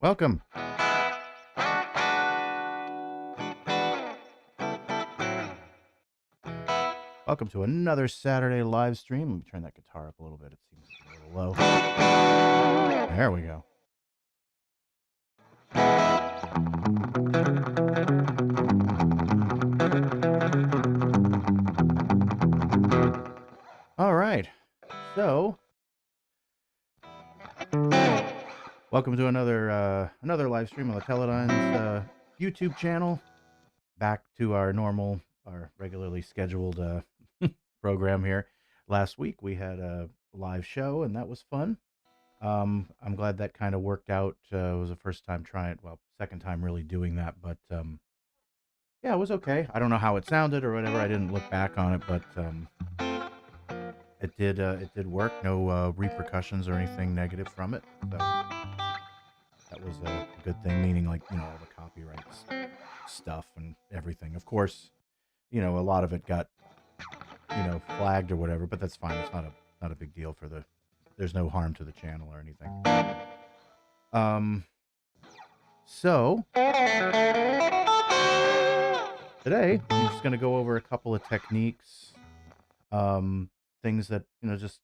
Welcome. Welcome to another Saturday live stream. Let me turn that guitar up a little bit. It seems a little low. There we go. All right. So, welcome to another live stream on the TeleDynes YouTube channel. Back to our regularly scheduled program here. Last week we had a live show, and that was fun. I'm glad that kind of worked out. It was the first time trying, well, second time really doing that, but yeah, it was okay. I don't know how it sounded or whatever. I didn't look back on it, but it did work. No repercussions or anything negative from it. So that was a good thing, meaning like, all the copyrights stuff and everything. Of course, a lot of it got, flagged or whatever, but that's fine. It's not a big deal there's no harm to the channel or anything. So today I'm just going to go over a couple of techniques, things that, just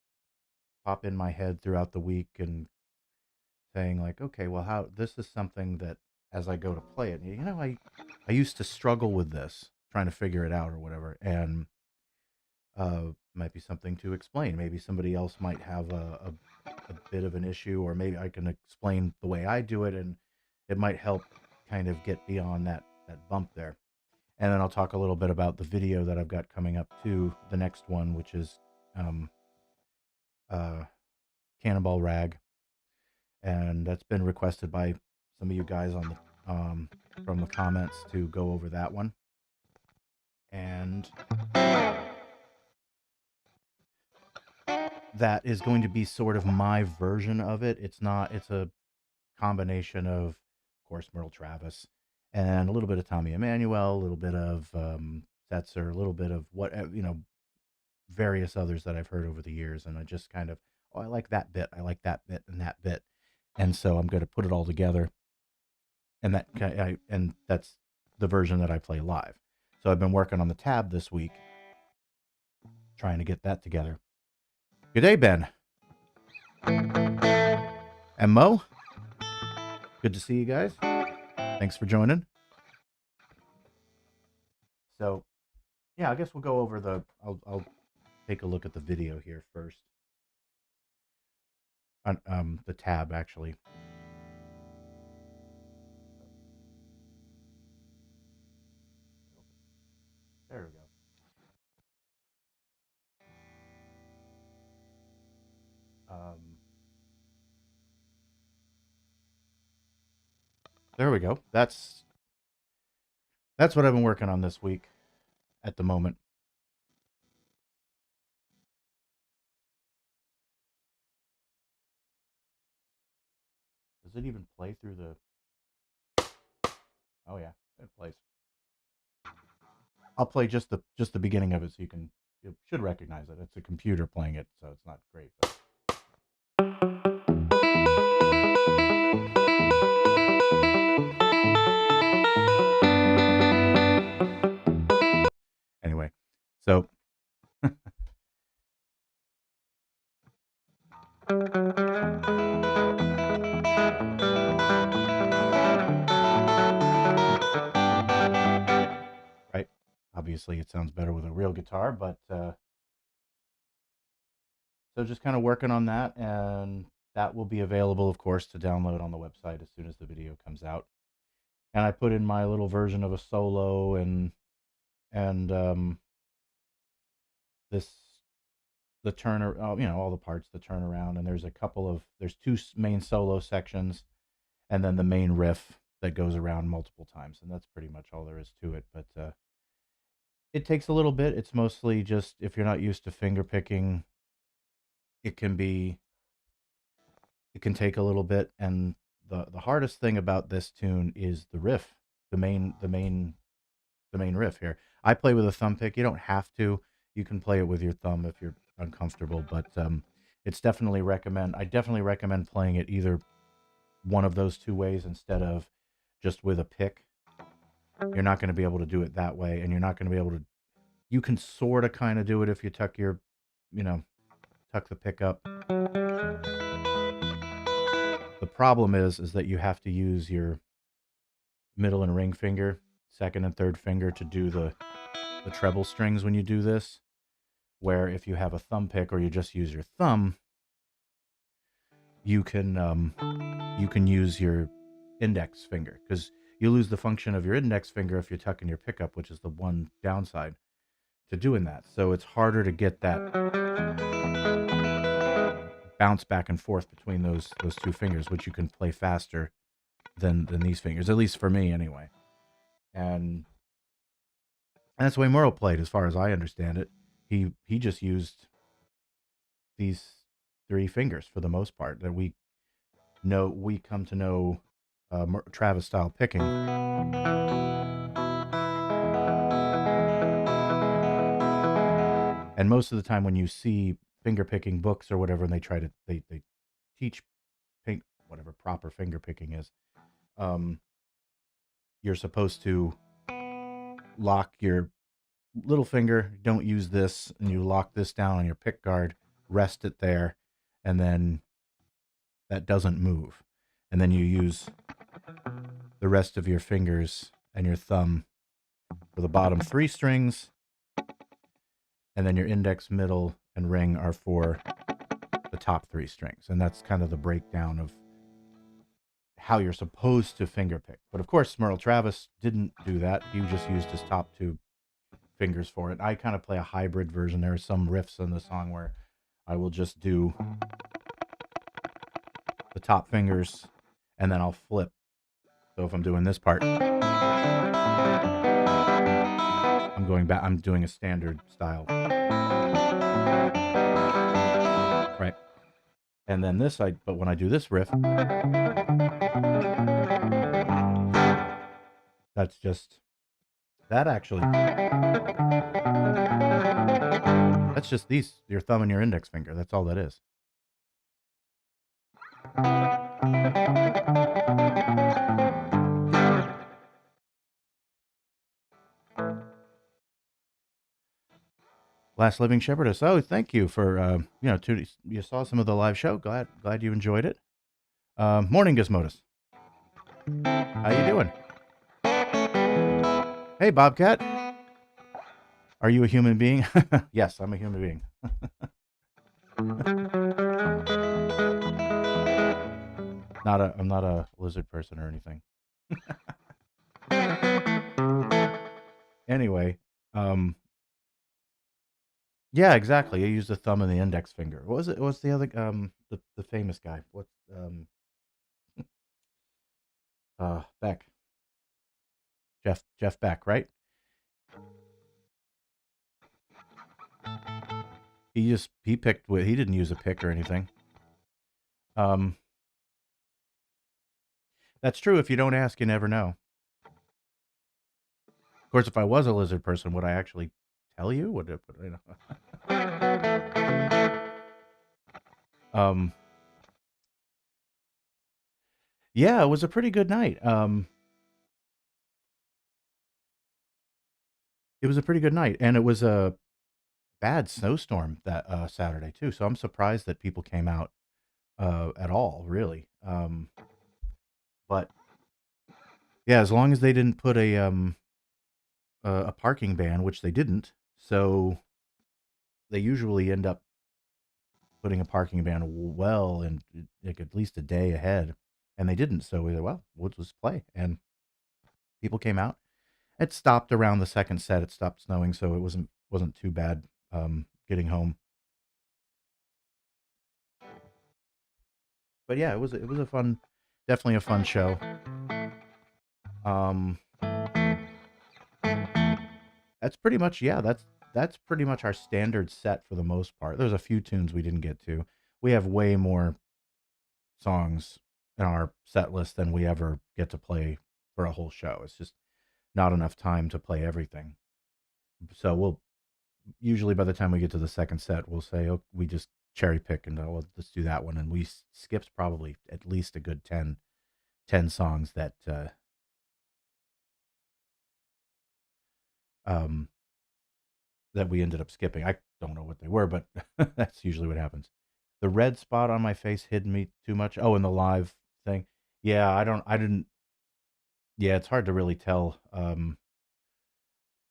pop in my head throughout the week, and saying like, okay, well, this is something that as I go to play it, I used to struggle with this, trying to figure it out or whatever, and might be something to explain. Maybe somebody else might have a bit of an issue, or maybe I can explain the way I do it, and it might help kind of get beyond that bump there. And then I'll talk a little bit about the video that I've got coming up to the next one, which is Cannonball Rag, and that's been requested by some of you guys on the from the comments to go over that one. And that is going to be sort of my version of it. It's a combination of course, Merle Travis, and a little bit of Tommy Emmanuel, a little bit of Setzer, a little bit of what, various others that I've heard over the years. And I just kind of, I like that bit, I like that bit, and that bit. And so I'm going to put it all together. And and that's the version that I play live. So I've been working on the tab this week, trying to get that together. Good day, Ben. And Mo. Good to see you guys. Thanks for joining. So, yeah, I guess we'll go over I'll take a look at the video here first. On the tab, actually. There we go. There we go. That's what I've been working on this week at the moment. Does it even play through the... Oh yeah, it plays. I'll play just the beginning of it so you should recognize it. It's a computer playing it, so it's not great, but... Anyway, so right, obviously it sounds better with a real guitar, but so just kind of working on that, and that will be available, of course, to download on the website as soon as the video comes out. And I put in my little version of a solo and the turner, all the parts, the turnaround, and there's two main solo sections, and then the main riff that goes around multiple times, and that's pretty much all there is to it. But it takes a little bit. It's mostly just, if you're not used to finger picking, it can take a little bit. And the hardest thing about this tune is the riff, the main riff here. I play with a thumb pick. You don't have to. You can play it with your thumb if you're uncomfortable, but I definitely recommend playing it either one of those two ways instead of just with a pick, you're not going to be able to do it that way, and you're not going to be able to. You can sort of kind of do it if you tuck your, tuck the pick up. The problem is that you have to use your middle and ring finger, second and third finger to do the treble strings when you do this. Where if you have a thumb pick or you just use your thumb, you can use your index finger, because you lose the function of your index finger if you're tucking your pickup, which is the one downside to doing that. So it's harder to get that bounce back and forth between those two fingers, which you can play faster than these fingers, at least for me anyway. And that's the way Merle played, as far as I understand it. He just used these three fingers for the most part that we come to know Travis style picking. And most of the time when you see finger picking books or whatever, and they try to they teach whatever proper finger picking is, you're supposed to lock your little finger, don't use this, and you lock this down on your pick guard, rest it there, and then that doesn't move. And then you use the rest of your fingers and your thumb for the bottom three strings, and then your index, middle, and ring are for the top three strings. And that's kind of the breakdown of how you're supposed to finger pick. But of course, Merle Travis didn't do that. He just used his top two fingers for it. I kind of play a hybrid version. There are some riffs in the song where I will just do the top fingers and then I'll flip. So if I'm doing this part, I'm going back, I'm doing a standard style. Right. And then this, but when I do this riff, that's just, that's just your thumb and your index finger. That's all that is. Last Living Shepherdess. Oh, thank you for you saw some of the live show. Glad you enjoyed it. Morning, Gizmodus. How you doing? Hey, Bobcat. Are you a human being? Yes, I'm a human being. I'm not a lizard person or anything. Anyway, yeah, exactly. I use the thumb and the index finger. What was it? What's the other the famous guy? What's Beck? Jeff Beck, right? He picked with, he didn't use a pick or anything. That's true. If you don't ask, you never know. Of course, if I was a lizard person, would I actually tell you? Would it, you know? Yeah, it was a pretty good night. It was a pretty good night, and it was a bad snowstorm that Saturday too. So I'm surprised that people came out at all, really. But yeah, as long as they didn't put a parking ban, which they didn't, so they usually end up putting a parking ban well and like at least a day ahead, and they didn't. So we said, well, we'll just play, and people came out. It stopped around the second set. It stopped snowing, so it wasn't too bad getting home. But yeah, it was a fun, definitely a fun show. That's pretty much, yeah, that's pretty much our standard set for the most part. There's a few tunes we didn't get to. We have way more songs in our set list than we ever get to play for a whole show. It's just not enough time to play everything. So we'll usually, by the time we get to the second set, we'll say, oh, we just cherry pick and let's do that one. And we skipped probably at least a good 10 10 songs that um, that we ended up skipping. I don't know what they were, but that's usually what happens. The red spot on my face hid me too much. Oh, and the live thing. Yeah, I didn't. Yeah, it's hard to really tell.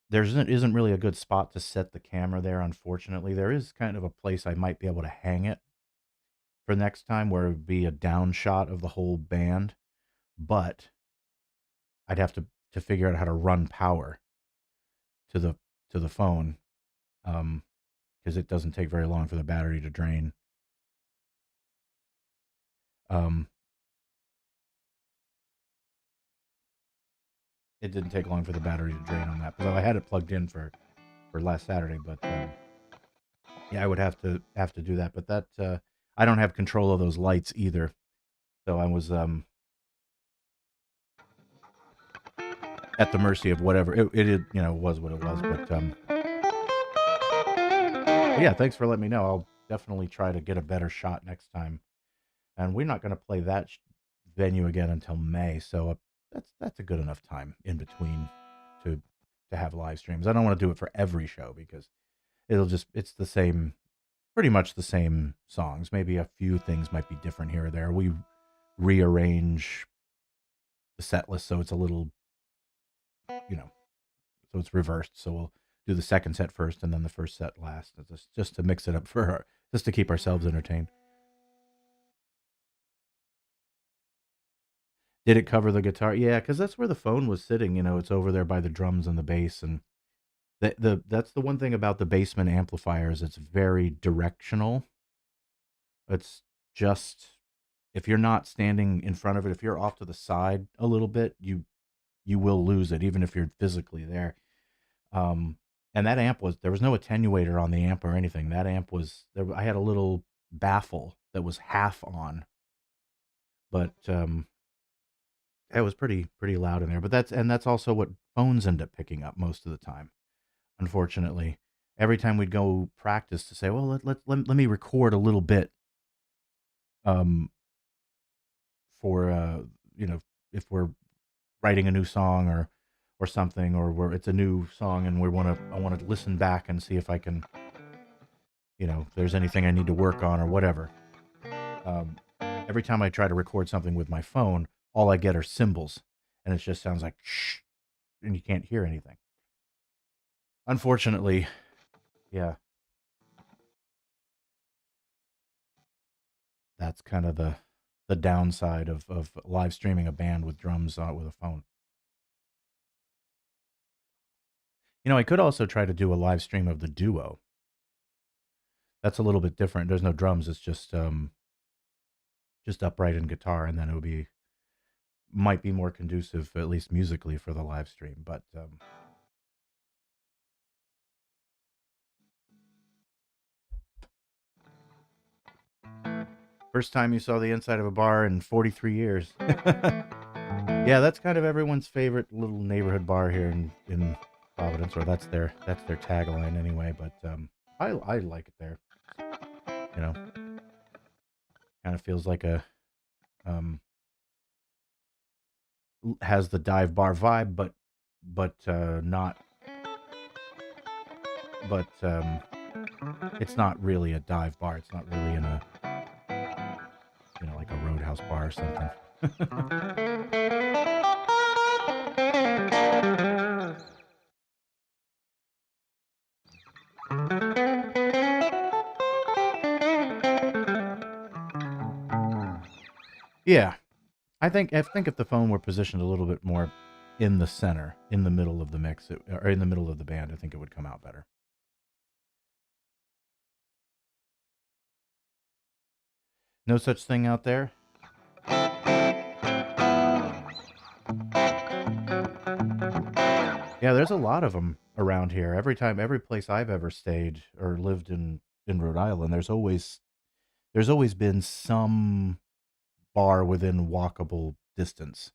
There isn't really a good spot to set the camera there, unfortunately. There is kind of a place I might be able to hang it for next time where it would be a down shot of the whole band, but I'd have to figure out how to run power to the phone, because it doesn't take very long for the battery to drain. Um, it didn't take long for the battery to drain on that, because I had it plugged in for last Saturday, but yeah, I would have to do that. But that I don't have control of those lights either, so I was at the mercy of whatever it was what it was. But yeah, thanks for letting me know. I'll definitely try to get a better shot next time. And we're not going to play that venue again until May, so that's a good enough time in between to have live streams. I don't want to do it for every show because it's the same, pretty much the same songs. Maybe a few things might be different here or there. We rearrange the set list so it's a little, so it's reversed. So we'll do the second set first and then the first set last, just to mix it up just to keep ourselves entertained. Did it cover the guitar? Yeah, because that's where the phone was sitting. It's over there by the drums and the bass, and that's the one thing about the basement amplifier is it's very directional. It's just if you're not standing in front of it, if you're off to the side a little bit, you will lose it, even if you're physically there. Um, and that amp there was no attenuator on the amp or anything. That amp was there. I had a little baffle that was half on, but it was pretty loud in there. But that's also what phones end up picking up most of the time. Unfortunately, every time we'd go practice to say, well, let me record a little bit, um, for if we're writing a new song or something, or where it's a new song and I want to listen back and see if I can, if there's anything I need to work on or whatever. Um, every time I try to record something with my phone, all I get are cymbals, and it just sounds like shh, and you can't hear anything. Unfortunately, yeah, that's kind of the downside of live streaming a band with drums with a phone. I could also try to do a live stream of the duo. That's a little bit different. There's no drums. It's just upright and guitar, and then it might be more conducive, at least musically, for the live stream. But first time you saw the inside of a bar in 43 years. Yeah, that's kind of everyone's favorite little neighborhood bar here in Providence, or that's their tagline anyway. But I like it there. You know, kind of feels like um has the dive bar vibe, but not. But it's not really a dive bar. It's not really in a like a Roadhouse bar or something. Yeah, I think if the phone were positioned a little bit more in the center, in the middle of the mix, or in the middle of the band, I think it would come out better. No such thing out there. Yeah, there's a lot of them around here. Every place I've ever stayed or lived in Rhode Island, there's always been some bar within walkable distance.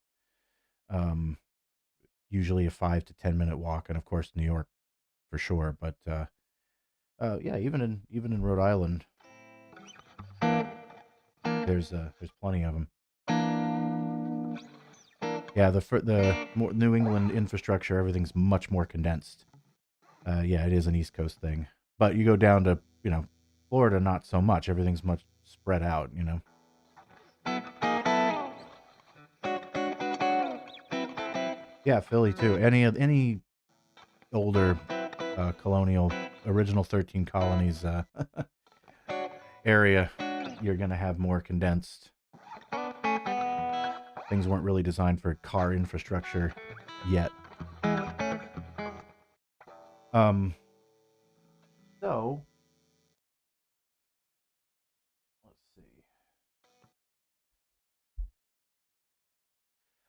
Um, Usually a 5 to 10 minute walk, and of course New York for sure. But yeah, even in Rhode Island, there's plenty of them. Yeah, the more New England infrastructure, everything's much more condensed. Yeah, it is an East Coast thing. But you go down to, Florida, not so much. Everything's much spread out, Yeah, Philly too. Any older colonial, original 13 colonies area, you're going to have more condensed. Things weren't really designed for car infrastructure yet. So let's see.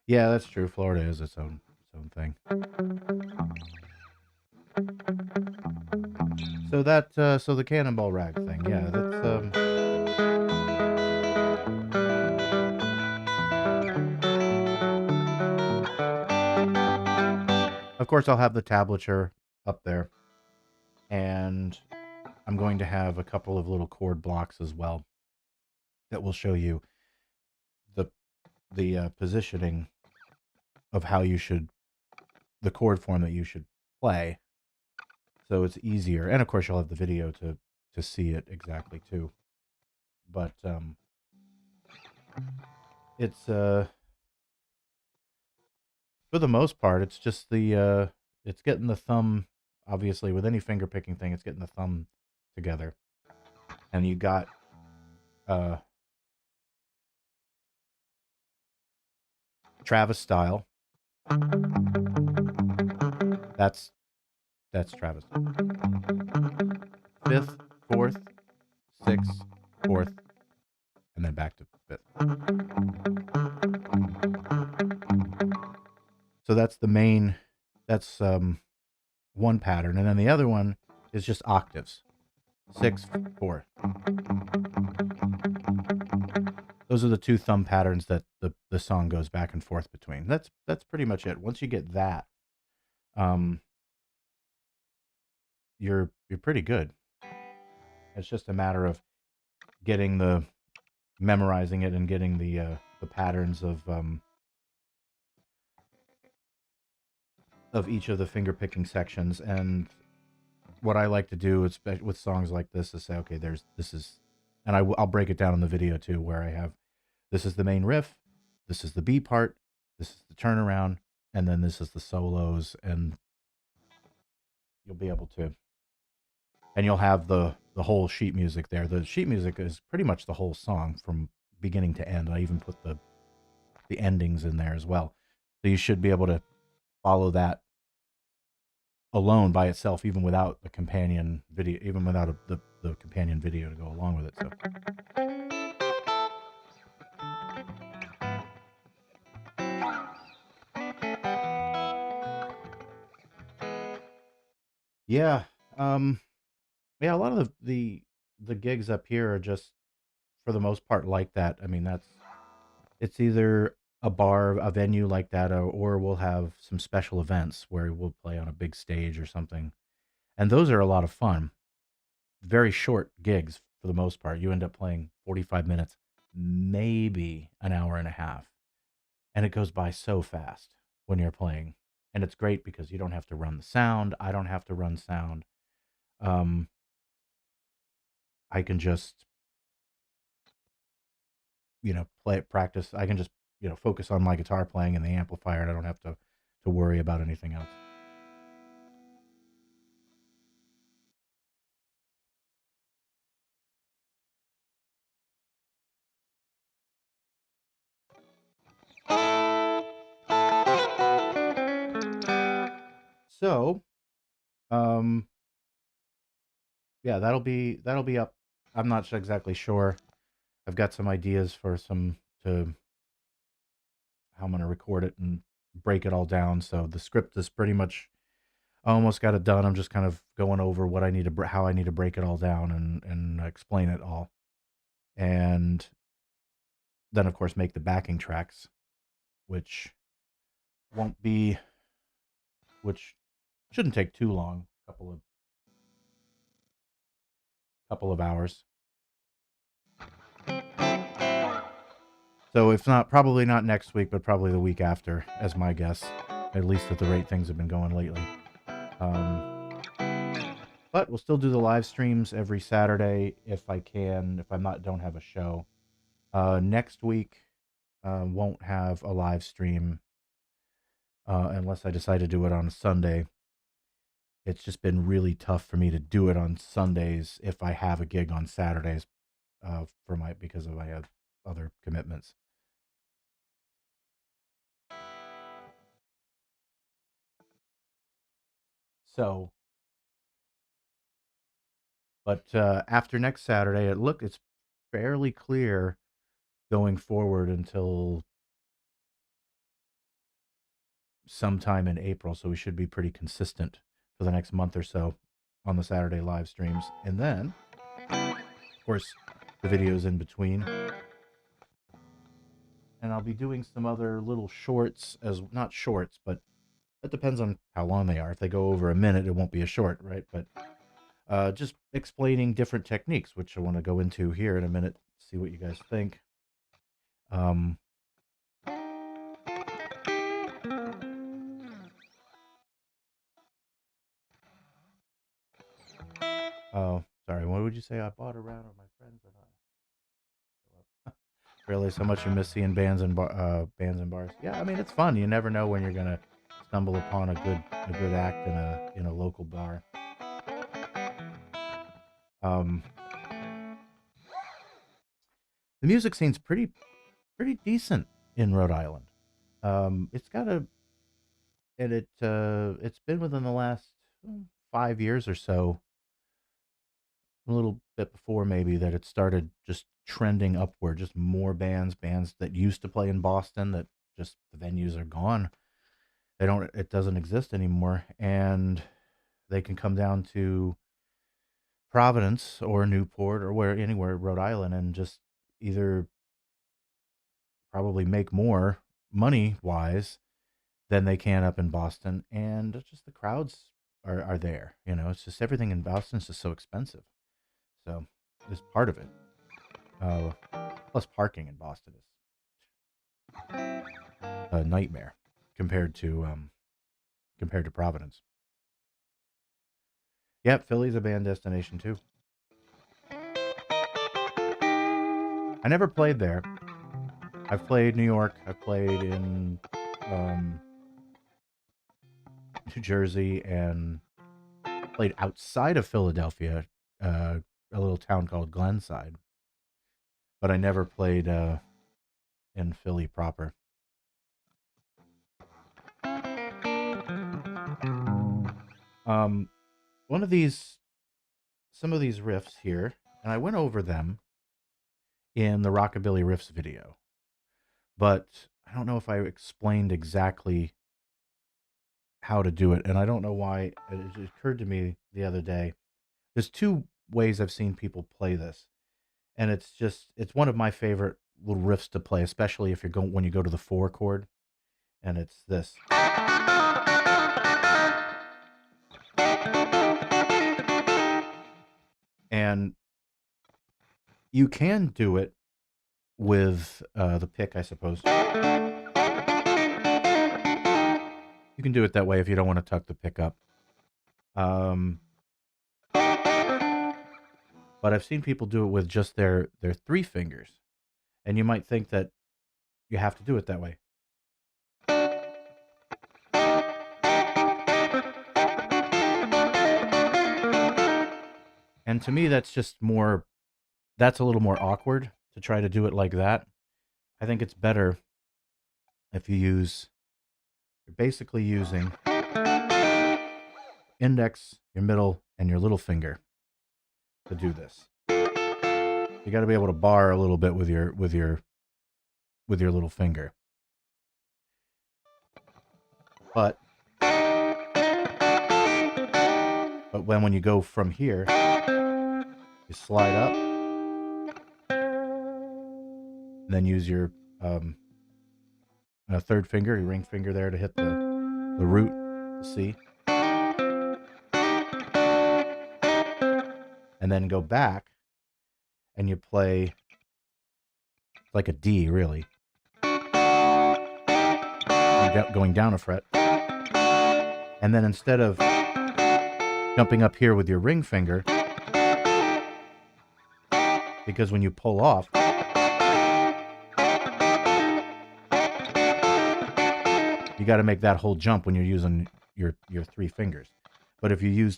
Yeah, that's true. Florida is its own thing. So so the cannonball rag thing, yeah, that's of course I'll have the tablature up there, and I'm going to have a couple of little chord blocks as well that will show you the positioning of how you should, the chord form that you should play, so it's easier. And of course you'll have the video to see it exactly too. But it's for the most part, it's just it's getting the thumb. Obviously, with any finger picking thing, it's getting the thumb together, and you got uh, Travis style. That's Travis. Fifth, fourth, sixth, fourth, and then back to fifth. So that's the main. That's one pattern, and then the other one is just octaves. Sixth, fourth. Those are the two thumb patterns that the song goes back and forth between. That's pretty much it. Once you get that, you're pretty good. It's just a matter of getting memorizing it and getting the patterns of each of the finger picking sections. And what I like to do with songs like this is say, okay, and I'll break it down in the video too, where I have, this is the main riff, this is the B part, this is the turnaround, and then this is the solos, and you'll be able to, and you'll have the whole sheet music there. The sheet music is pretty much the whole song from beginning to end. I even put the endings in there as well. So you should be able to follow that alone by itself, even without the companion video, even without the companion video to go along with it. So. Yeah, yeah. A lot of the gigs up here are just, for the most part, like that. I mean, it's either a bar, a venue like that, or we'll have some special events where we'll play on a big stage or something, and those are a lot of fun. Very short gigs for the most part. You end up playing 45 minutes, maybe an hour and a half, and it goes by so fast when you're playing. And it's great because you don't have to run the sound. I don't have to run sound. Um, I can just, practice. I can just, focus on my guitar playing and the amplifier, and I don't have to worry about anything else. So, um, yeah, that'll be up. I'm not exactly sure. I've got some ideas for to how I'm going to record it and break it all down. So the script is pretty much, I almost got it done. I'm just kind of going over what I need to, how I need to break it all down and explain it all. And then of course make the backing tracks, which won't be, which shouldn't take too long, couple of hours. So if not, probably not next week, but probably the week after, as my guess. At least at the rate things have been going lately. But we'll still do the live streams every Saturday if I can. If I'm not, don't have a show. Next week won't have a live stream unless I decide to do it on a Sunday. It's just been really tough for me to do it on Sundays if I have a gig on Saturdays because of my other commitments. So, but after next Saturday, it's fairly clear going forward until sometime in April. So we should be pretty consistent for the next month or so on the Saturday live streams. And then, of course, the videos in between. And I'll be doing some other little shorts not shorts, but it depends on how long they are. If they go over a minute, it won't be a short, right? But just explaining different techniques, which I want to go into here in a minute, see what you guys think. Oh, sorry. What would you say? I bought a round of my friends and I realize how much you miss seeing bands and bars. Yeah, I mean it's fun. You never know when you're gonna stumble upon a good act in a local bar. The music scene's pretty decent in Rhode Island. It's got it's been within the last 5 years or so, a little bit before maybe, that it started just trending upward. Just more bands that used to play in Boston, that just the venues are gone. It doesn't exist anymore, and they can come down to Providence or Newport or anywhere Rhode Island and just either probably make more money wise than they can up in Boston, and it's just the crowds are there. It's just everything in Boston is just so expensive. So it's part of it. Plus parking in Boston is a nightmare compared to Providence. Yep, Philly's a band destination too. I never played there. I've played New York. I've played in New Jersey and played outside of Philadelphia, a little town called Glenside. But I never played in Philly proper. Some of these riffs here, and I went over them in the Rockabilly Riffs video, but I don't know if I explained exactly how to do it, and I don't know why. It occurred to me the other day. There's two ways I've seen people play this, and it's one of my favorite little riffs to play, especially if when you go to the 4 chord, and it's this. And you can do it with the pick, I suppose. You can do it that way if you don't want to tuck the pick up. But I've seen people do it with just their 3 fingers. And you might think that you have to do it that way. And to me, that's a little more awkward to try to do it like that. I think it's better if you're basically using index, your middle, and your little finger to do this. You got to be able to bar a little bit with your little finger. But when you go from here, you slide up, and then use your third finger, your ring finger there, to hit the root, the C. And then go back, and you play like a D, really. going down a fret. And then instead of jumping up here with your ring finger, because when you pull off, you got to make that whole jump when you're using your 3 fingers. But if you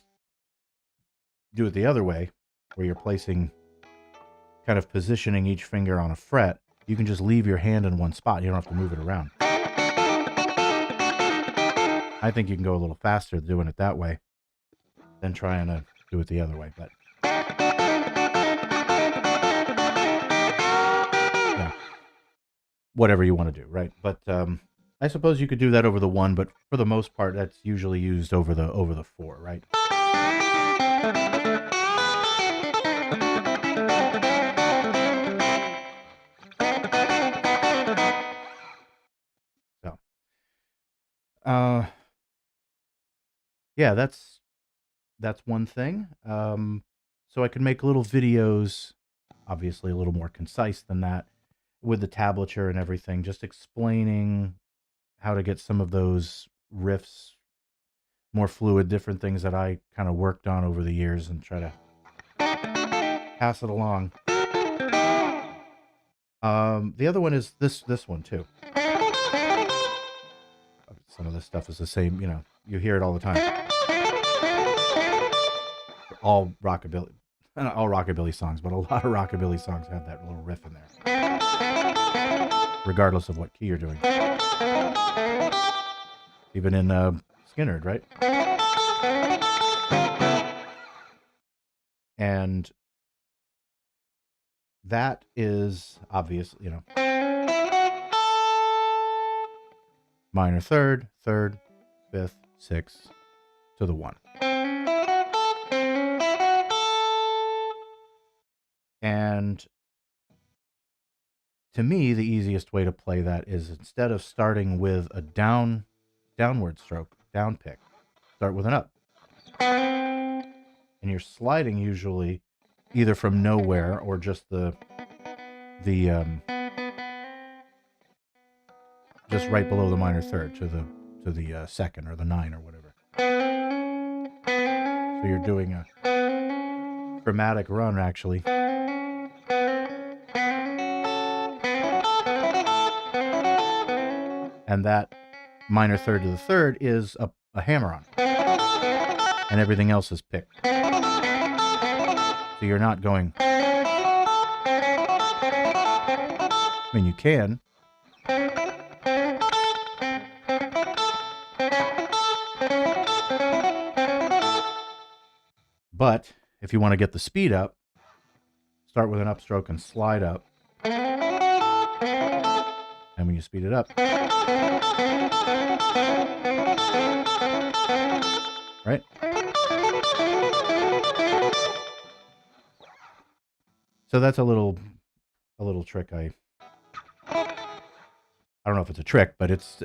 do it the other way, where you're placing, kind of positioning each finger on a fret, you can just leave your hand in one spot. You don't have to move it around. I think you can go a little faster doing it that way than trying to do it the other way. But yeah, whatever you want to do, right? But I suppose you could do that over the 1, but for the most part, that's usually used over the 4, right? So, yeah, that's one thing. So I could make little videos, obviously a little more concise than that, with the tablature and everything, just explaining how to get some of those riffs more fluid, different things that I kind of worked on over the years, and try to pass it along. The other one is this one too. Some of this stuff is the same, you know, you hear it all the time. All rockabilly songs, but a lot of rockabilly songs have that little riff in there, regardless of what key you're doing. Even in Skinnerd, right? And that is obvious, you know. Minor third, 5th, 6th to the 1. And to me, the easiest way to play that is, instead of starting with a downward stroke, down pick, start with an up. And you're sliding usually either from nowhere or just just right below the minor third to the 2nd or the 9 or whatever. So you're doing a chromatic run, actually. And that minor third to the 3rd is a hammer-on. And everything else is picked. So you're not going... I mean, you can. But if you want to get the speed up, start with an upstroke and slide up. And when you speed it up, right? So that's a little trick. I don't know if it's a trick, but it's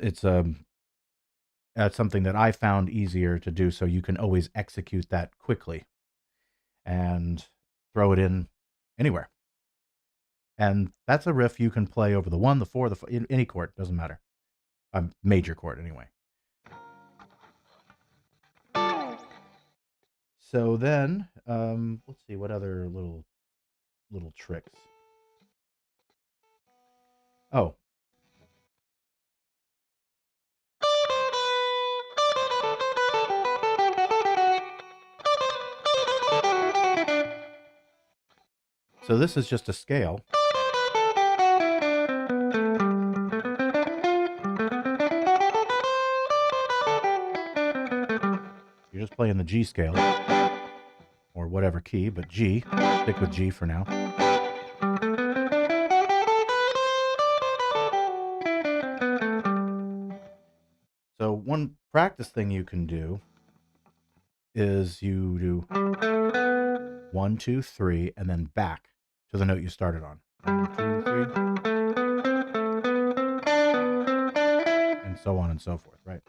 something that I found easier to do, so you can always execute that quickly and throw it in anywhere. And that's a riff you can play over the 1, the 4, any chord, doesn't matter. Major chord anyway. So then, let's see, what other little tricks. Oh. So this is just a scale. You're just playing the G scale, or whatever key, but G. Stick with G for now. So one practice thing you can do is you do 1, 2, 3, and then back to the note you started on. 1, 2, 3. And so on and so forth, right?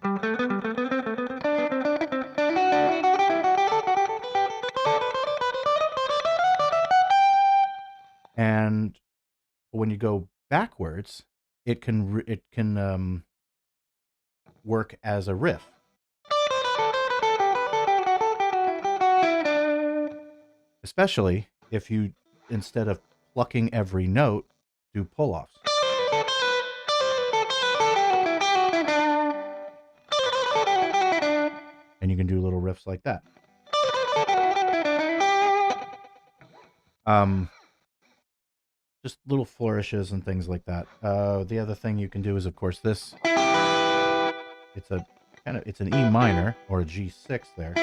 And when you go backwards, it can work as a riff. Especially if you, instead of plucking every note, do pull-offs. And you can do little riffs like that. Just little flourishes and things like that. The other thing you can do is, of course, this. It's an E minor or a G6 there.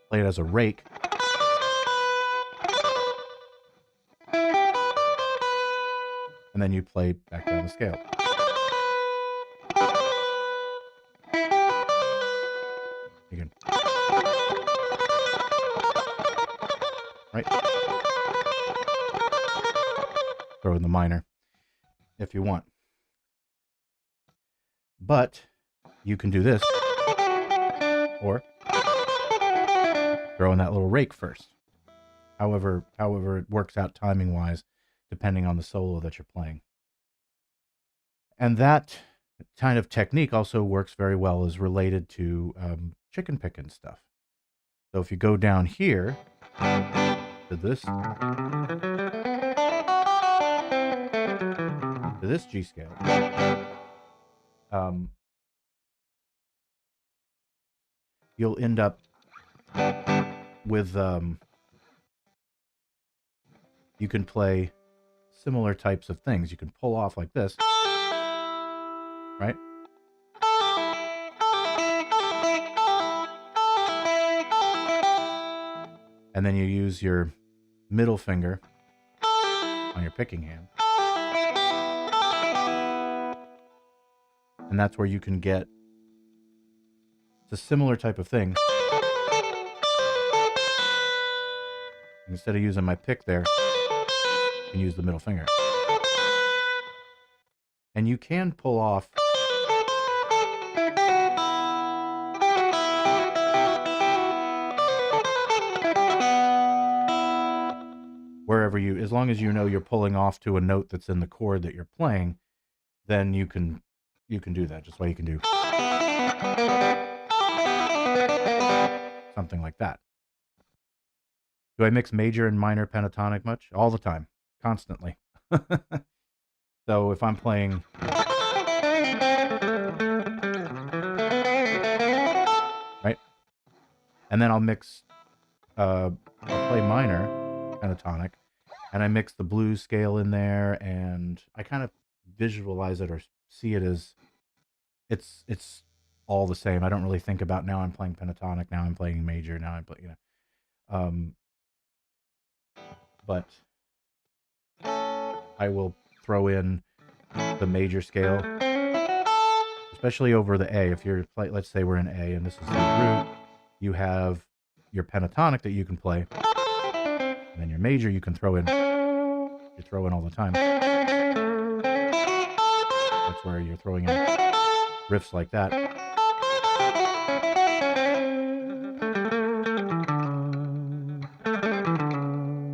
Play it as a rake. And then you play back down the scale. You can, right? Throw in the minor if you want. But you can do this, or throw in that little rake first. However it works out timing-wise, depending on the solo that you're playing. And that kind of technique also works very well as related to chicken picking stuff. So if you go down here to this G scale, you'll end up with you can play similar types of things. You can pull off like this, right? And then you use your middle finger on your picking hand. And that's where you can get, it's a similar type of thing. Instead of using my pick there, you can use the middle finger. And you can pull off wherever you, as long as you know you're pulling off to a note that's in the chord that you're playing, then you can do that. Just like you can do something like that. Do I mix major and minor pentatonic much? All the time, constantly. So if I'm playing right, and then I'll mix, I'll play minor pentatonic, and I mix the blues scale in there, and I kind of visualize it or see it as it's all the same. I don't really think about, now I'm playing pentatonic, now I'm playing major, now I'm playing, you know. But I will throw in the major scale, especially over the A. If you're, let's say we're in A and this is the root, you have your pentatonic that you can play, and then your major you can throw in. You throw in all the time. That's where you're throwing in riffs like that.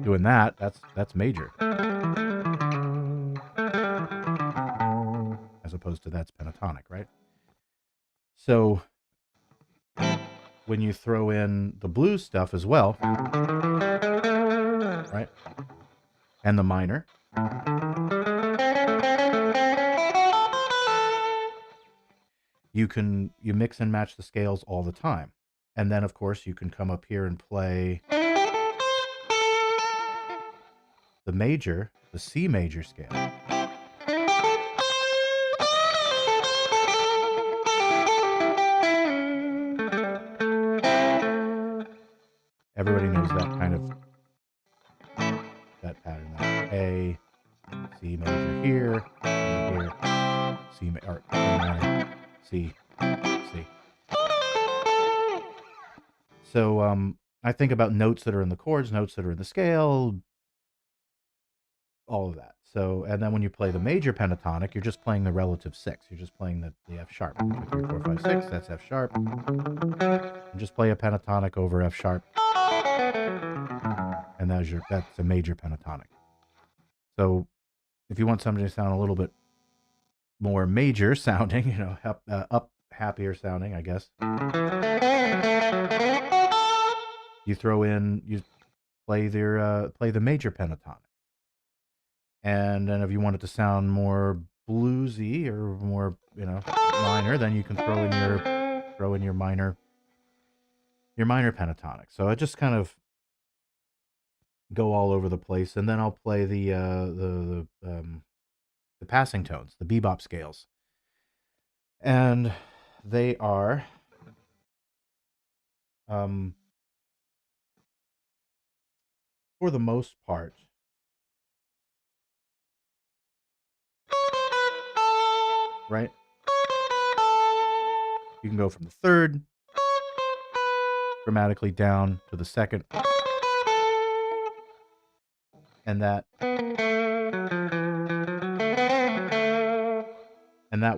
Doing that, that's major. As opposed to that's pentatonic, right? So when you throw in the blues stuff as well, right? And the minor, you mix and match the scales all the time. And then of course you can come up here and play the major, the C major scale. Everybody knows that kind of, that pattern. A, C major here, C minor, C, C. So I think about notes that are in the chords, notes that are in the scale, all of that. So, and then when you play the major pentatonic, you're just playing the relative 6. You're just playing the F sharp. 2, 3, 4, 5, 6. That's F sharp. And just play a pentatonic over F sharp. And that's a major pentatonic. So if you want something to sound a little bit more major sounding, you know, up happier sounding, I guess. You play the major pentatonic. And then if you want it to sound more bluesy or more, you know, minor, then you can throw in your minor pentatonic. So I just kind of go all over the place, and then I'll play the passing tones, the bebop scales, and they are for the most part, right? You can go from the third grammatically down to the second, and that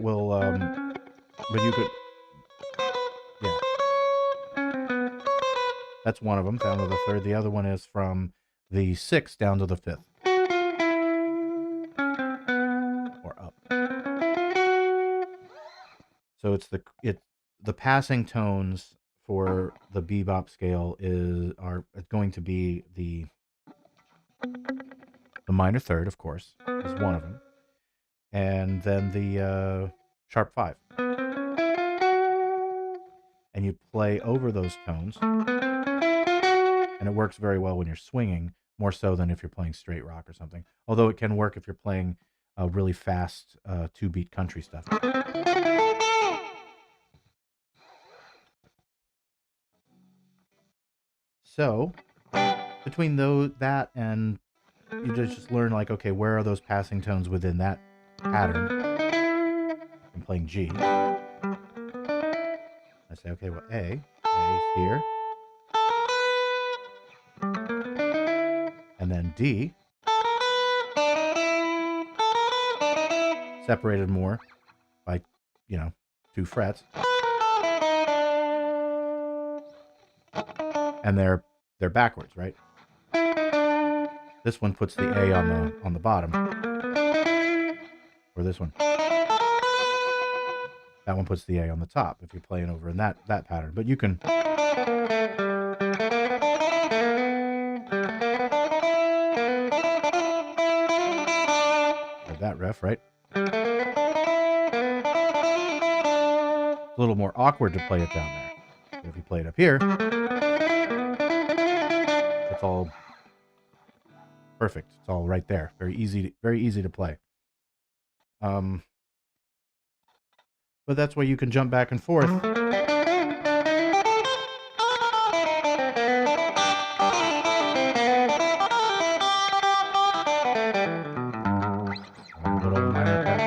will but you could, yeah, that's one of them, down to the third. The other one is from the sixth down to the fifth, or up. So it's the passing tones for the bebop scale are going to be the minor third, of course, is one of them, and then the sharp five. And you play over those tones, and it works very well when you're swinging, more so than if you're playing straight rock or something. Although it can work if you're playing really fast 2-beat country stuff. So between that and you just learn, like, okay, where are those passing tones within that pattern? I'm playing G. I say, okay, well, A is here. And then D, separated more by, 2 frets. And they're backwards, right? This one puts the A on the bottom. Or this one. That one puts the A on the top if you're playing over in that pattern. But you can that riff, right? It's a little more awkward to play it down there. But if you play it up here, it's all perfect. It's all right there. Very easy to play. But that's why you can jump back and forth. Little minor cut.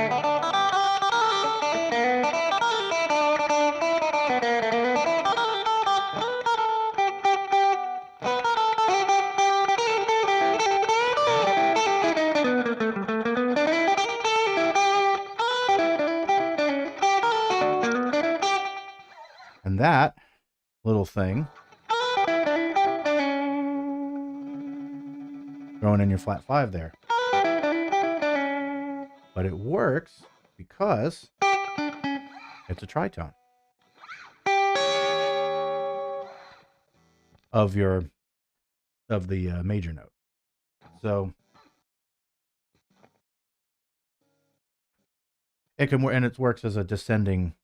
And that little thing, throwing in your flat 5 there. But it works because it's a tritone of the major note. So it can work, and it works as a descending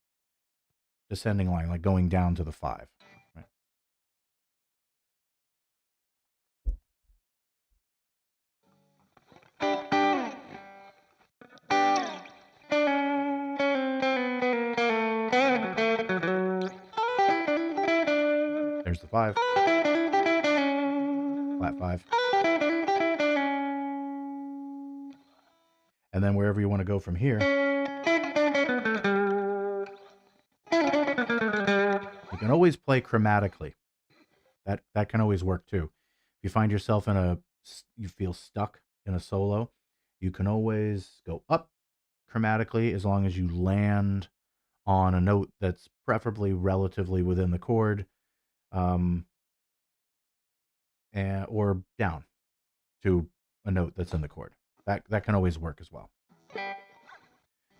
line, like going down to the 5. Right? There's the 5. Flat 5. And then wherever you want to go from here, you can always play chromatically. That can always work too. If you find yourself you feel stuck in a solo, you can always go up chromatically as long as you land on a note that's preferably relatively within the chord, or down to a note that's in the chord. That can always work as well.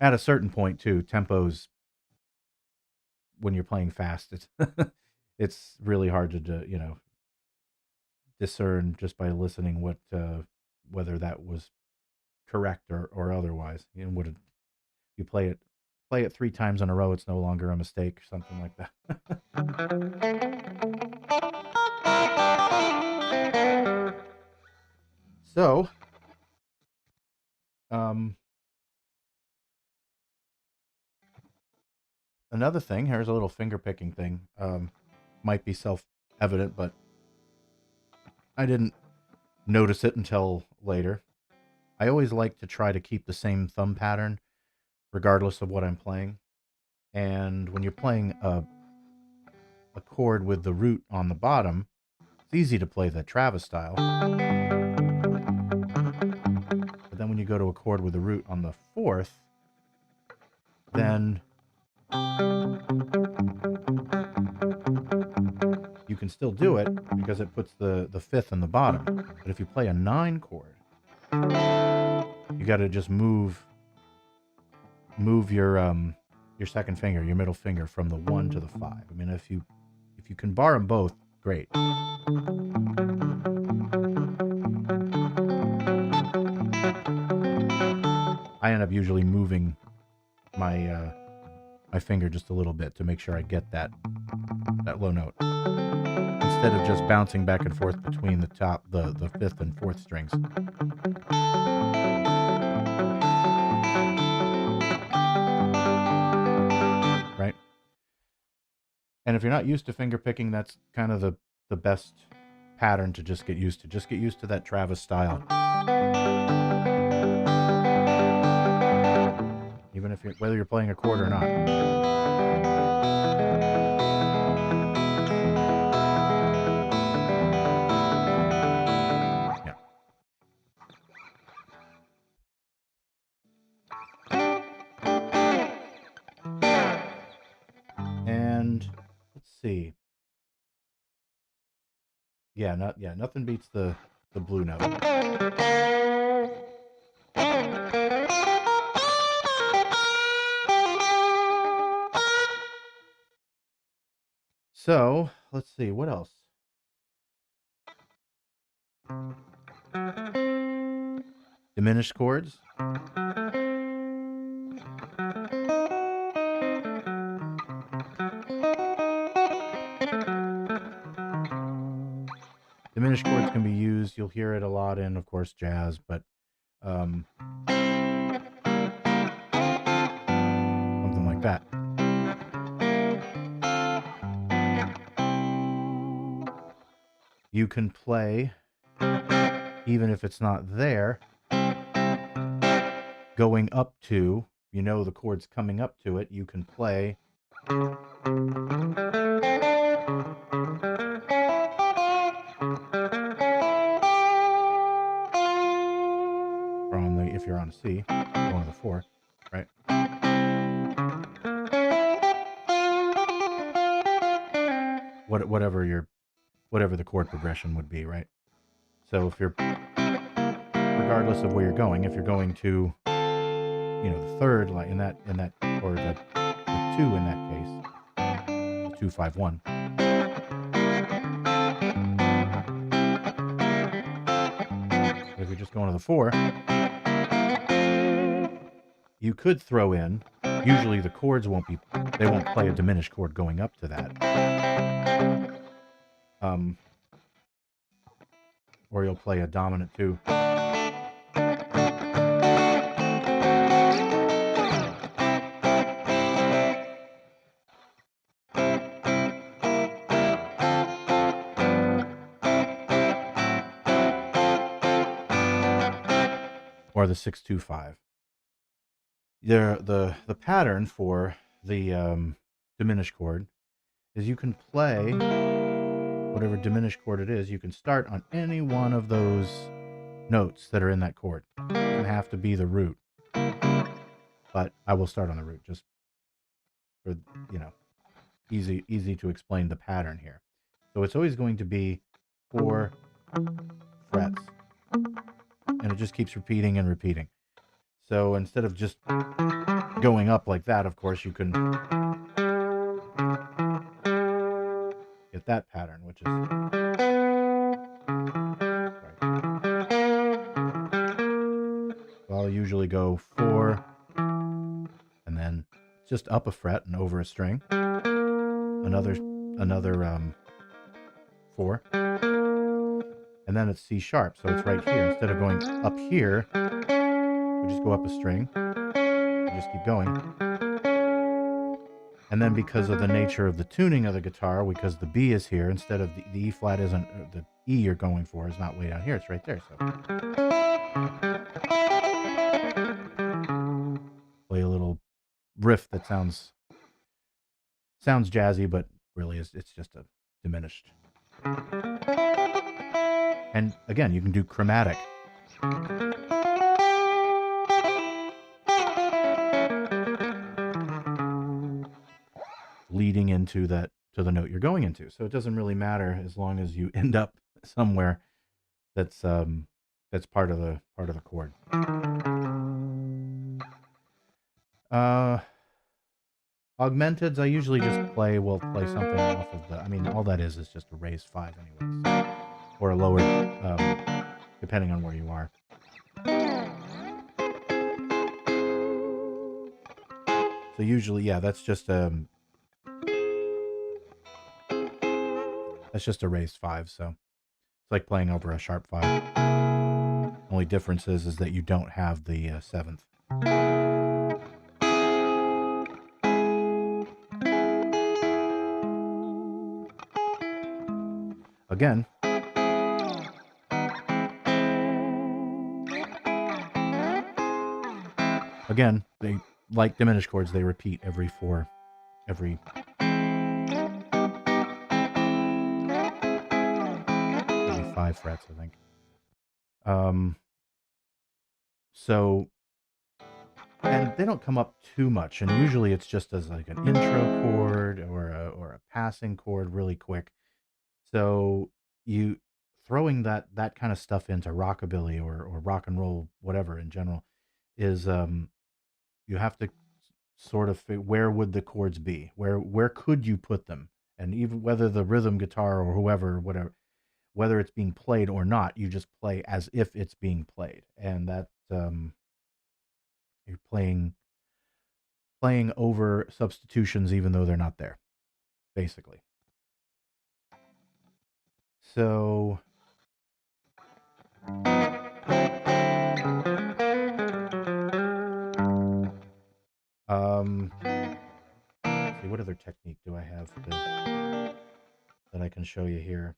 at a certain point too, tempos, when you're playing fast, it's it's really hard to you know, discern just by listening what whether that was correct or otherwise. You know, would you play it 3 times in a row, it's no longer a mistake or something like that. So, um, another thing, here's a little finger picking thing. Might be self-evident, but I didn't notice it until later. I always like to try to keep the same thumb pattern regardless of what I'm playing. And when you're playing a chord with the root on the bottom, it's easy to play the Travis style. But then when you go to a chord with the root on the 4th, then you can still do it because it puts the 5th in the bottom. But if you play a 9 chord, you got to just move your second finger, your middle finger, from the 1 to the 5. I mean, if you can bar them both, great. I end up usually moving my my finger just a little bit to make sure I get that low note, instead of just bouncing back and forth between the 5th and 4th strings. Right? And if you're not used to finger picking, that's kind of the best pattern to just get used to. Just get used to that Travis style. Even if whether you're playing a chord or not. Yeah. And let's see. Yeah, nothing beats the blue note. So, let's see, what else? Diminished chords. Diminished chords can be used. You'll hear it a lot in, of course, jazz, but something like that. You can play, even if it's not there, going up to, you know, the chord's coming up to it, you can play from the, if you're on a C, going to the 4, right? Whatever the chord progression would be, right? So if you're, regardless of where you're going, if you're going to, you know, the 3rd, like in that, or the 2 in that case, the 2, 5, 1. If you're just going to the 4, you could throw in, usually the chords they won't play a diminished chord going up to that. Or you'll play a dominant 2. Or the 6-2-5. The pattern for the diminished chord is you can play whatever diminished chord it is. You can start on any one of those notes that are in that chord. It doesn't have to be the root, but I will start on the root just for, you know, easy to explain the pattern here. So it's always going to be 4 frets, and it just keeps repeating and repeating. So instead of just going up like that, of course, you can get that pattern, which is... So I'll usually go 4, and then just up a fret and over a string. Another 4. And then it's C sharp, so it's right here. Instead of going up here, we just go up a string. We just keep going. And then because of the nature of the tuning of the guitar, because the B is here, instead of the E flat isn't, the E you're going for is not way down here, it's right there. So play a little riff that sounds jazzy, but really it's just a diminished. And again, you can do chromatic. Leading into that, to the note you're going into. So it doesn't really matter as long as you end up somewhere that's part of the chord. Augmenteds, I usually just play something off of the, I mean, all that is just a raised 5 anyways. Or a lower, depending on where you are. So usually, yeah, that's just a raised 5, so it's like playing over a sharp 5. Only difference is that you don't have the 7th. Again, they, like diminished chords, they repeat every 5 frets, I think. So, and they don't come up too much, and usually it's just as like an intro chord or a passing chord really quick. So you throwing that kind of stuff into rockabilly or rock and roll, whatever in general, is you have to sort of where would the chords be? Where could you put them? And even whether the rhythm guitar or whoever, whatever, whether it's being played or not, you just play as if it's being played, and that you're playing over substitutions even though they're not there, basically. So let's see, what other technique do I have that I can show you here?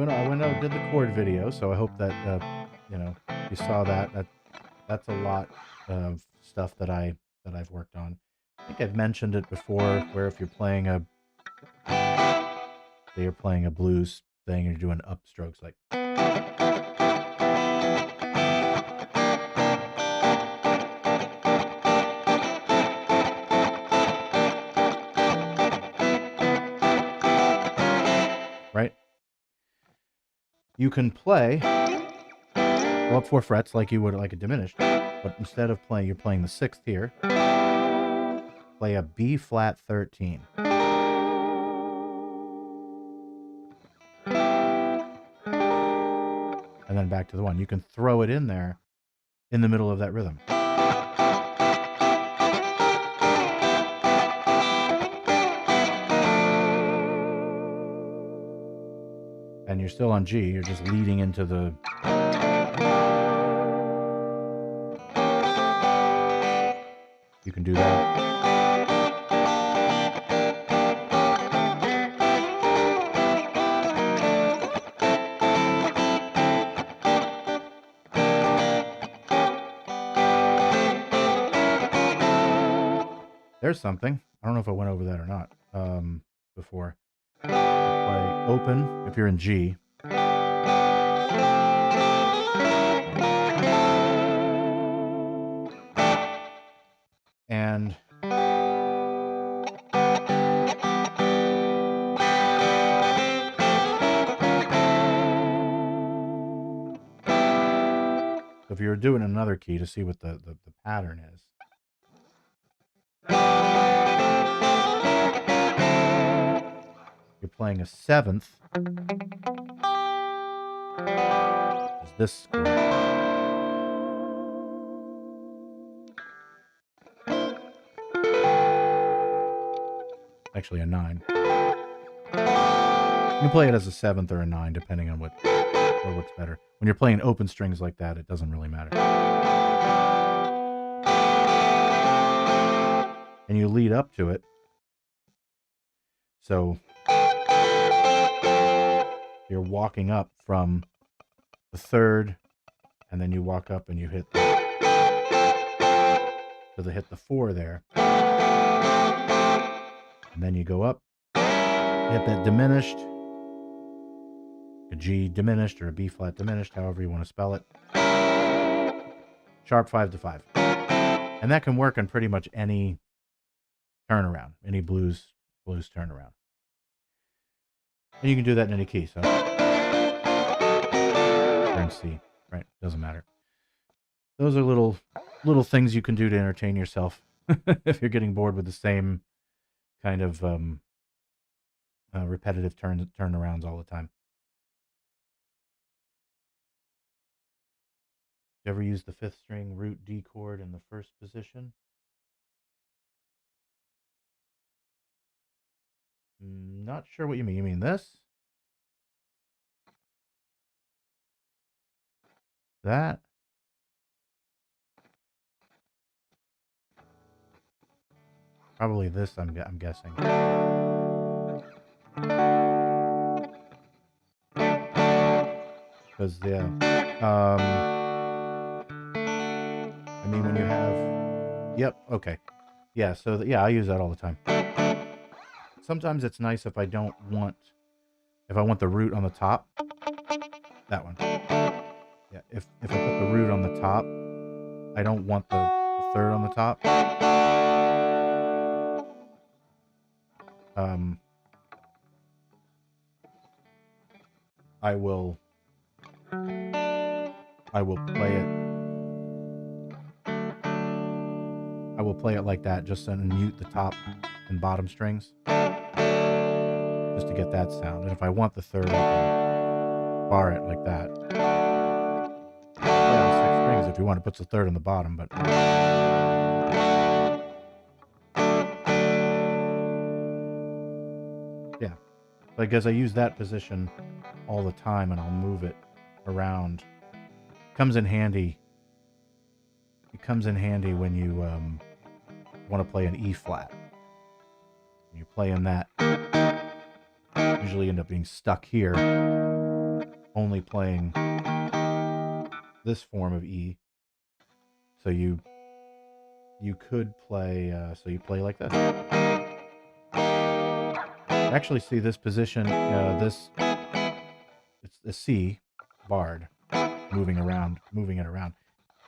I went out and did the chord video, so I hope that you saw that. That's a lot of stuff that I've worked on. I think I've mentioned it before, where if you're playing you're playing a blues thing, you're doing upstrokes like. Right? You can play go up 4 frets like you would like a diminished, but instead of playing, you're playing the 6th here. Play a B flat 13. And then back to the 1. You can throw it in there in the middle of that rhythm. And you're still on G, you're just leading into the... You can do that. There's something. I don't know if I went over that or not before. Play open if you're in G. And So if you were doing another key to see what the pattern is. You're playing a 7th. Is this chord. Actually a 9. You can play it as a 7th or a 9, depending on what works better. When you're playing open strings like that, it doesn't really matter. And you lead up to it. So you're walking up from the 3rd, and then you walk up and you hit hit the 4 there. And then you go up, hit that diminished, a G diminished or a B flat diminished, however you want to spell it. Sharp 5 to 5. And that can work on pretty much any turnaround, any blues turnaround. And you can do that in any key, so. Or in C, right? Doesn't matter. Those are little things you can do to entertain yourself if you're getting bored with the same kind of repetitive turnarounds all the time. You ever use the 5th string root D chord in the 1st position? Not sure what you mean. You mean this? That? Probably this, I'm guessing. Because, yeah. I mean, when you have... Yep, okay. Yeah, so, yeah, I use that all the time. Sometimes it's nice if I want the root on the top. That one. Yeah, if I put the root on the top, I don't want the 3rd on the top. I will play it like that, just to mute the top and bottom strings, just to get that sound. And if I want the 3rd, I can bar it like that. Yeah, 6 strings if you want to put the 3rd on the bottom, but yeah, because I use that position all the time, and I'll move it around. Comes in handy. It comes in handy when you want to play an E flat. When you're playing that, usually end up being stuck here, only playing this form of E. So you could play, so you play like this. Actually, see this position, it's a C barred, moving it around.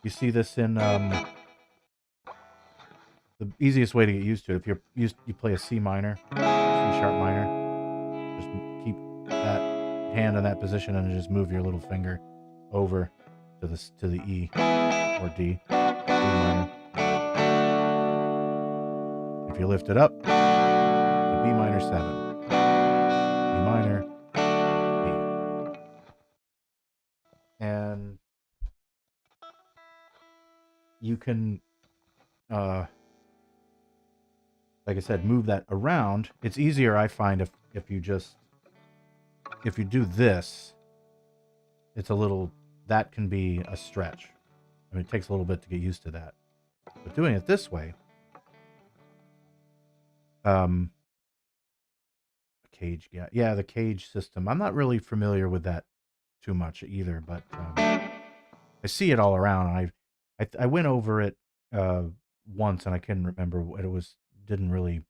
You see this in the easiest way to get used to it. If you play a C minor, C sharp minor, just keep that hand in that position and just move your little finger over to the E or D minor. If you lift it up, it's a B minor 7, B minor, B, and you can, like I said, move that around. It's easier, I find, if you do this. It's a little, that can be a stretch. I mean, it takes a little bit to get used to that. But doing it this way, cage, yeah, the cage system. I'm not really familiar with that too much either, but I see it all around. I went over it once, and I couldn't remember what it was. Didn't really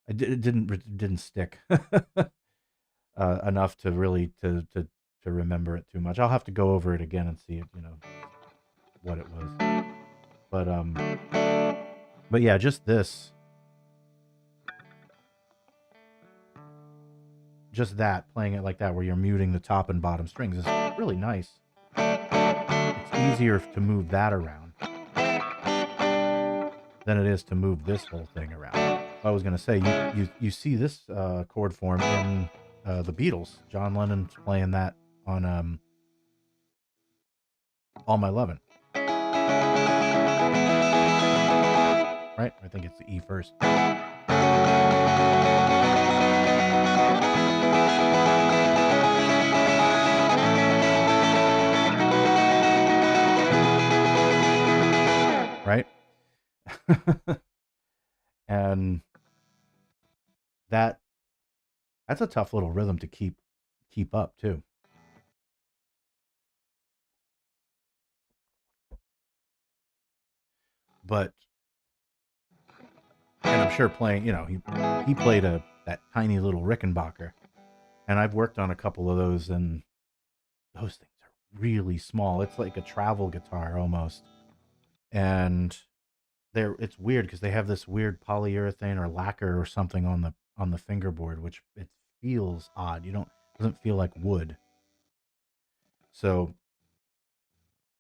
it didn't stick enough to really to remember it too much. I'll have to go over it again and see it, what it was. But yeah, just this. just that, playing it like that, where you're muting the top and bottom strings, is really nice. It's easier to move that around than it is to move this whole thing around. I was going to say, you see this chord form in the Beatles. John Lennon's playing that on All My Lovin'. Right? I think it's the E first. Right? And that's a tough little rhythm to keep up too. But, and I'm sure playing, you know, he played that tiny little Rickenbacker, and I've worked on a couple of those, and those things are really small. It's like a travel guitar almost, and it's weird because they have this weird polyurethane or lacquer or something on the fingerboard, which it feels odd. Doesn't feel like wood. So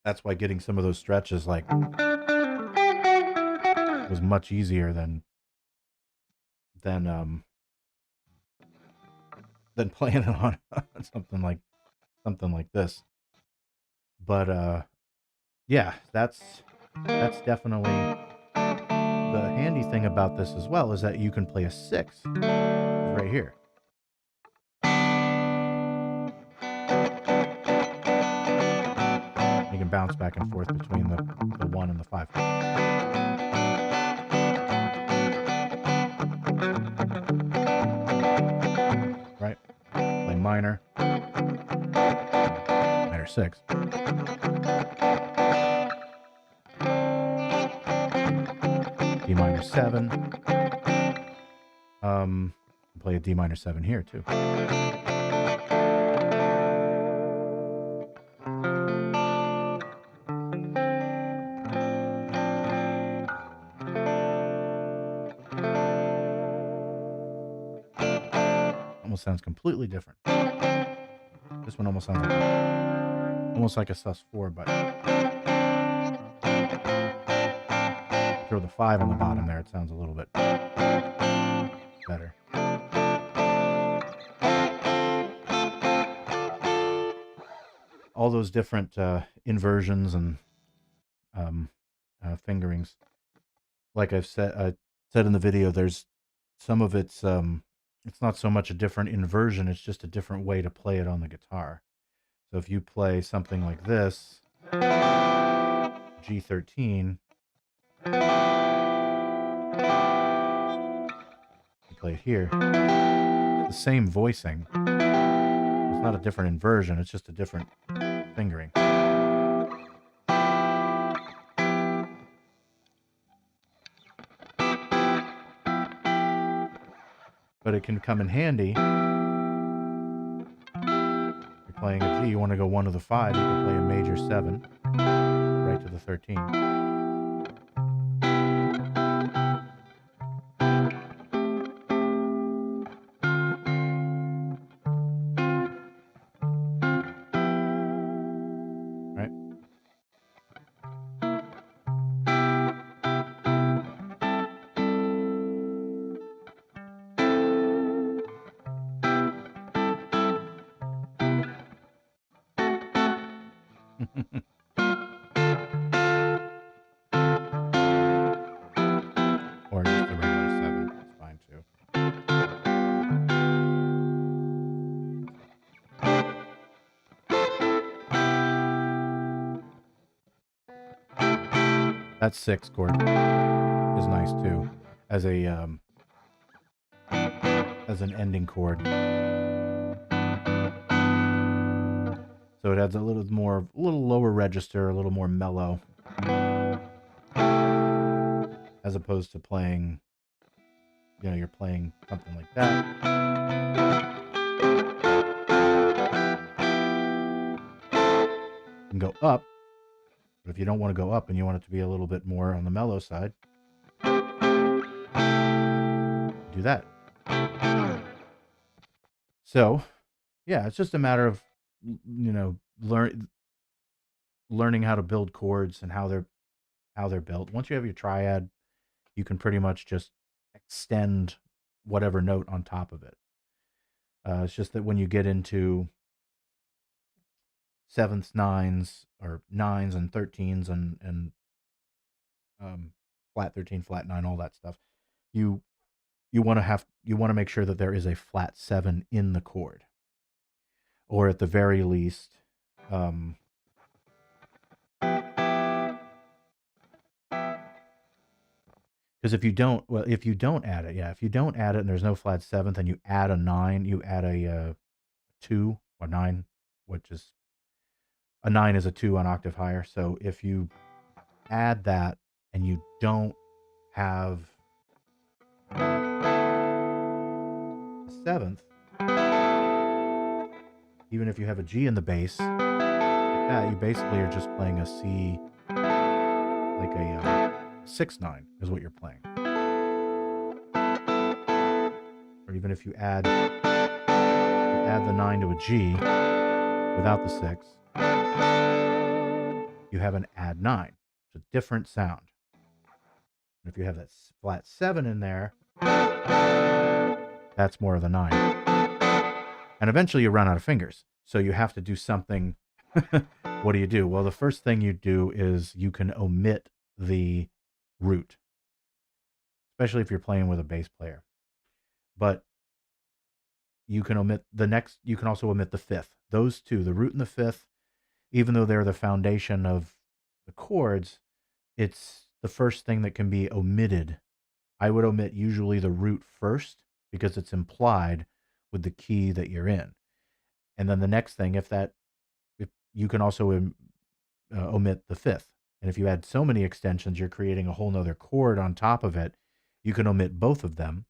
that's why getting some of those stretches was much easier than playing it on something like this. But yeah, that's definitely the handy thing about this as well, is that you can play a 6 right here. You can bounce back and forth between the 1 and the 5. Right? Play minor. Minor 6. D minor 7. Play a D minor 7 here too. Almost sounds completely different. This one almost sounds like a sus4, but throw the 5 on the bottom there, it sounds a little bit better. All those different inversions and fingerings. Like I've said in the video, there's some of it's not so much a different inversion, it's just a different way to play it on the guitar. So if you play something like this, G13, you play it here, it's the same voicing. It's not a different inversion, it's just a different fingering. But it can come in handy. You're playing a G, you want to go 1 to the 5, you can play a major 7 right to the 13. Right? Or just a regular 7, that's fine too. That 6 chord is nice too, as an ending chord. So it adds a little lower register, a little more mellow, as opposed to playing, you're playing something like that. You can go up, but if you don't want to go up and you want it to be a little bit more on the mellow side, do that. So, yeah, it's just a matter of, learning how to build chords and how they're built. Once you have your triad, you can pretty much just extend whatever note on top of it. It's just that when you get into sevenths, nines, or nines and 13s and flat 13, flat 9, all that stuff, you you want to make sure that there is a flat 7 in the chord, or at the very least, um, because if you don't add it, yeah, if you don't add it and there's no flat seventh and you add a 9, you add a 2 or 9, which is a 9 is a 2 on octave higher. So if you add that and you don't have a seventh, even if you have a G in the bass, like that, you basically are just playing a C, like a 6/9 is what you're playing. Or even if you add the 9 to a G without the 6, you have an add 9. It's a different sound. And if you have that flat 7 in there, that's more of the 9. And eventually you run out of fingers. So you have to do something. What do you do? Well, the first thing you do is you can omit the root, especially if you're playing with a bass player. But you can you can also omit the fifth. Those two, the root and the fifth, even though they're the foundation of the chords, it's the first thing that can be omitted. I would omit usually the root first because it's implied with the key that you're in. And then the next thing, if you can also omit the fifth. And if you add so many extensions, you're creating a whole nother chord on top of it. You can omit both of them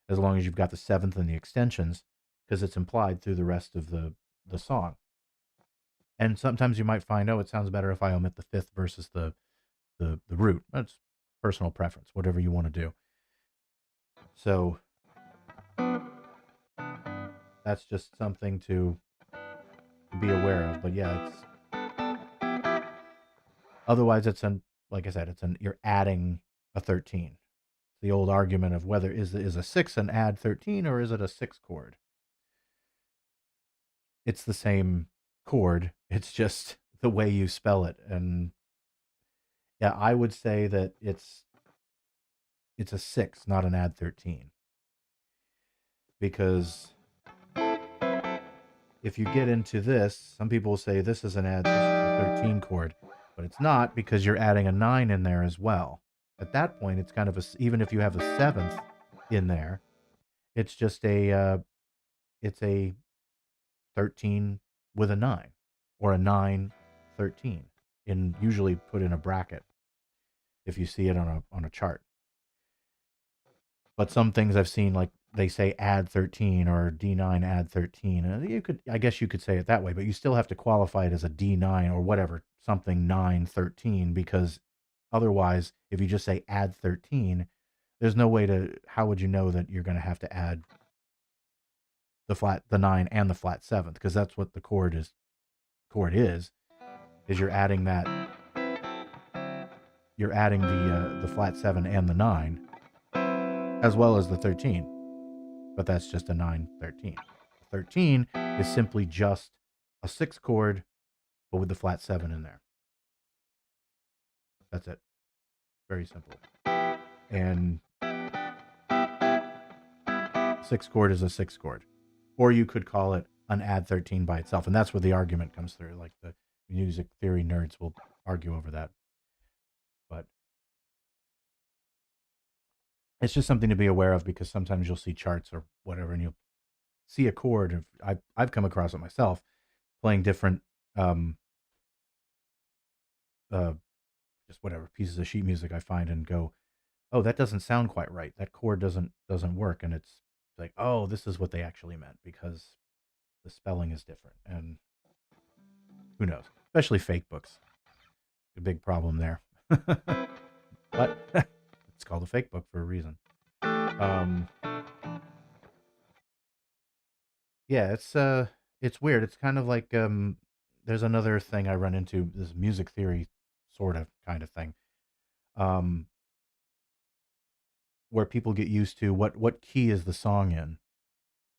as long as you've got the seventh and the extensions, because it's implied through the rest of the song. And sometimes you might find, oh, it sounds better if I omit the fifth versus the root. That's personal preference, whatever you want to do. So that's just something to be aware of. But yeah, otherwise like I said, you're adding a 13. The old argument of whether is a 6 an add 13 or is it a 6 chord? It's the same chord. It's just the way you spell it. And yeah, I would say that it's a 6, not an add 13. Because if you get into this, some people will say this is this is a 13 chord, but it's not, because you're adding a 9 in there as well. At that point, it's kind of even if you have a seventh in there, it's just it's a 13 with a 9, or a 9 13, and usually put in a bracket if you see it on a chart. But some things I've seen, like they say add 13 or D9 add 13. And I guess you could say it that way, but you still have to qualify it as a D9 or whatever, something 9 13, because otherwise, if you just say add 13, there's no way how would you know that you're going to have to add the 9 and the flat seventh, because that's what the chord is you're adding the flat 7 and the 9 as well as the 13, but that's just a 9 13. 13 is simply just a 6 chord, but with the flat 7 in there. That's it. Very simple. And 6 chord is a 6 chord. Or you could call it an add 13 by itself. And that's where the argument comes through. Like the music theory nerds will argue over that. But it's just something to be aware of, because sometimes you'll see charts or whatever and you'll see a chord. I've come across it myself playing different just whatever pieces of sheet music I find, and go, oh, that doesn't sound quite right. That chord doesn't work. And it's like, oh, this is what they actually meant, because the spelling is different. And who knows? Especially fake books. A big problem there. But it's called a fake book for a reason. Yeah, it's weird. It's kind of like there's another thing I run into, this music theory sort of kind of thing. Um where people get used to what key is the song in?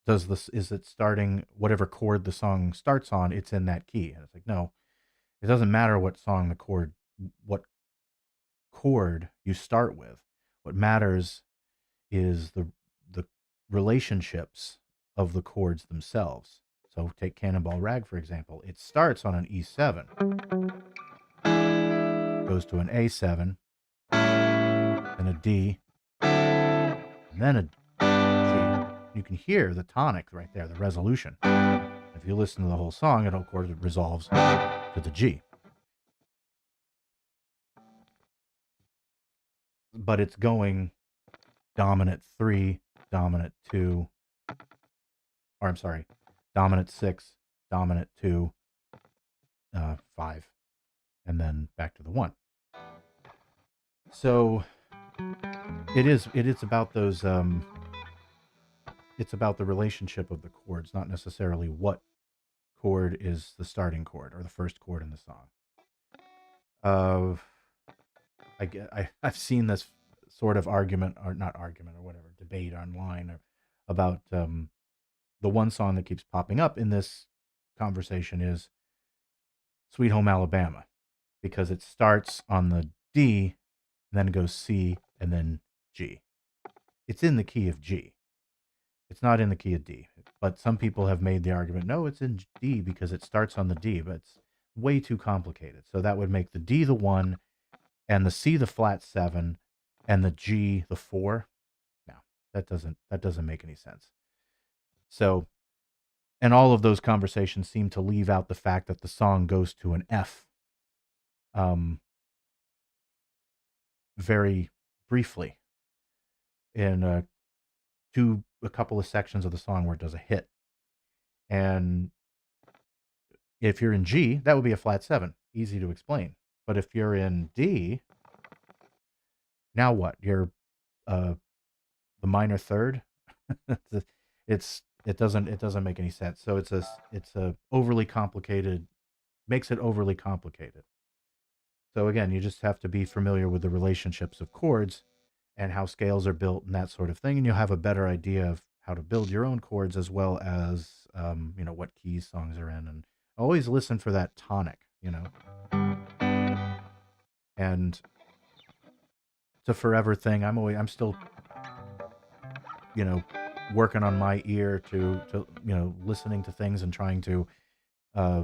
Does this is it starting whatever chord the song starts on, it's in that key. And it's like, no, it doesn't matter what chord you start with. What matters is the relationships of the chords themselves. So take Cannonball Rag, for example. It starts on an E7, goes to an A7, then a D, and then a G. You can hear the tonic right there, the resolution. If you listen to the whole song, it of course resolves to the G. But it's going dominant 3, dominant 2, or I'm sorry, dominant 6, dominant 2, 5, and then back to the 1. So it is about those it's about the relationship of the chords, not necessarily what chord is the starting chord or the first chord in the song. I've seen this sort of argument, or not argument, or whatever, debate online about the one song that keeps popping up in this conversation is Sweet Home Alabama, because it starts on the D, and then it goes C, and then G. It's in the key of G. It's not in the key of D. But some people have made the argument, no, it's in D because it starts on the D, but it's way too complicated. So that would make the D the 1, and the C the flat 7, and the G the 4. No, that doesn't make any sense. So, and all of those conversations seem to leave out the fact that the song goes to an F um, very briefly in a couple of sections of the song where it does a hit. And if you're in G, that would be a flat 7, easy to explain. But if you're in D, now what? You're the minor third. It doesn't make any sense. So it's a overly complicated, makes it overly complicated. So again, you just have to be familiar with the relationships of chords and how scales are built and that sort of thing, and you'll have a better idea of how to build your own chords, as well as what keys songs are in. And always listen for that tonic. And it's a forever thing. I'm still you know working on my ear to listening to things and trying to uh,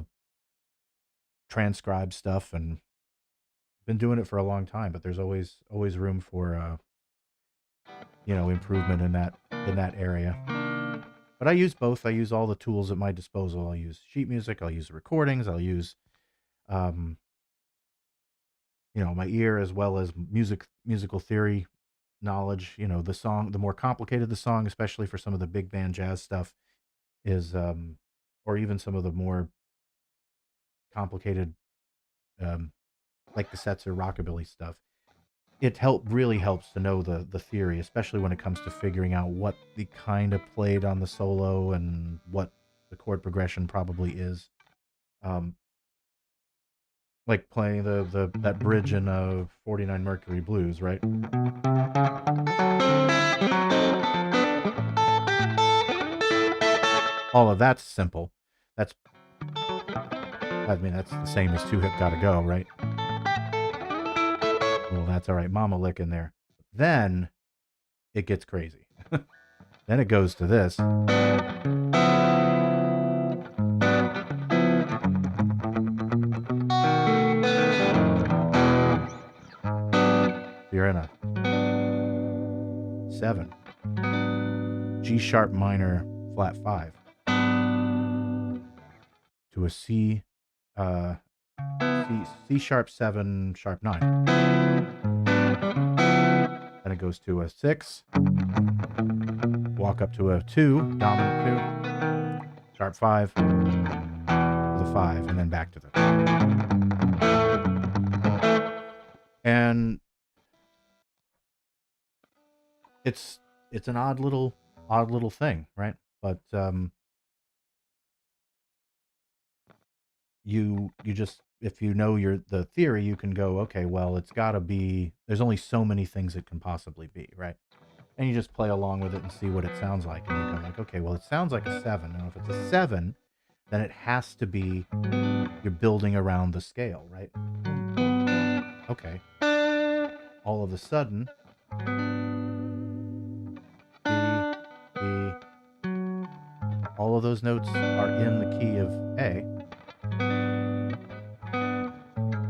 transcribe stuff, and been doing it for a long time. But there's always room for improvement in that area. But I use both. I use all the tools at my disposal. I'll use sheet music. I'll use recordings. I'll use um, my ear, as well as musical theory knowledge. The more complicated the song, especially for some of the big band jazz stuff, is or even some of the more complicated um, like cassettes or rockabilly stuff. It really helps to know the theory, especially when it comes to figuring out what the kind of played on the solo and what the chord progression probably is. Um, like playing the that bridge in 49 Mercury Blues, right? All of that's simple. That's that's the same as Two Hip Gotta Go, right? Well, that's all right, Mama Lick in there. Then it gets crazy. Then it goes to this. You're in a 7, G sharp minor flat 5, to a C, uh, C sharp 7 sharp 9. Then it goes to a 6, walk up to a 2, dominant 2, sharp 5, to the 5, and then back to the. And it's an odd little thing, right? But you just, if you know the theory, you can go, okay, well, it's got to be, there's only so many things it can possibly be, right? And you just play along with it and see what it sounds like, and you go like, okay, well, it sounds like a 7. Now if it's a 7, then it has to be, you're building around the scale, right? Okay, all of a sudden, B, all of those notes are in the key of A,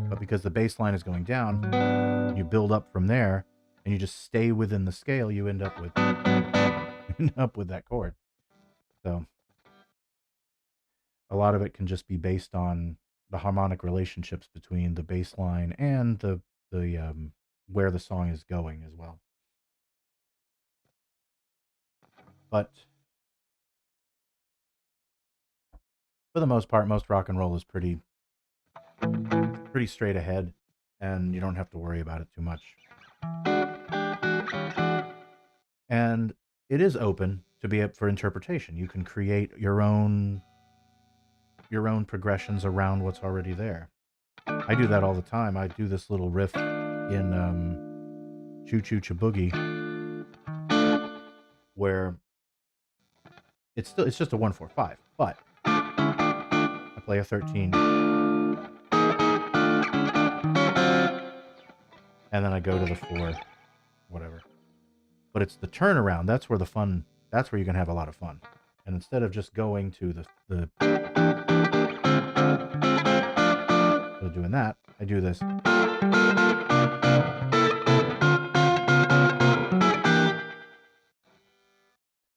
but because the bass line is going down, you build up from there, and you just stay within the scale, you end up with that chord. So a lot of it can just be based on the harmonic relationships between the bass line and the where the song is going as well. But for the most part, most rock and roll is pretty straight ahead, and you don't have to worry about it too much. And it is open to be up for interpretation. You can create your own progressions around what's already there. I do that all the time. I do this little riff in Choo Choo Boogie, where it's just a 1-4-5, but I play a 13, and then I go to the 4, whatever. But it's the turnaround. That's where the fun. That's where you can have a lot of fun. And instead of just going to the doing that, I do this.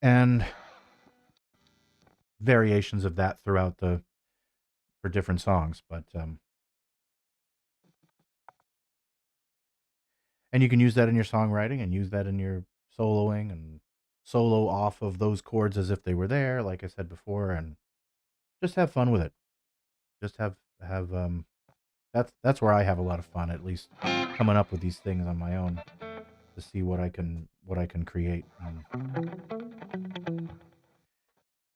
And variations of that throughout for different songs, but and you can use that in your songwriting and use that in your soloing and solo off of those chords as if they were there, like I said before, and just have fun with it. Just have that's where I have a lot of fun, at least coming up with these things on my own to see what I can create,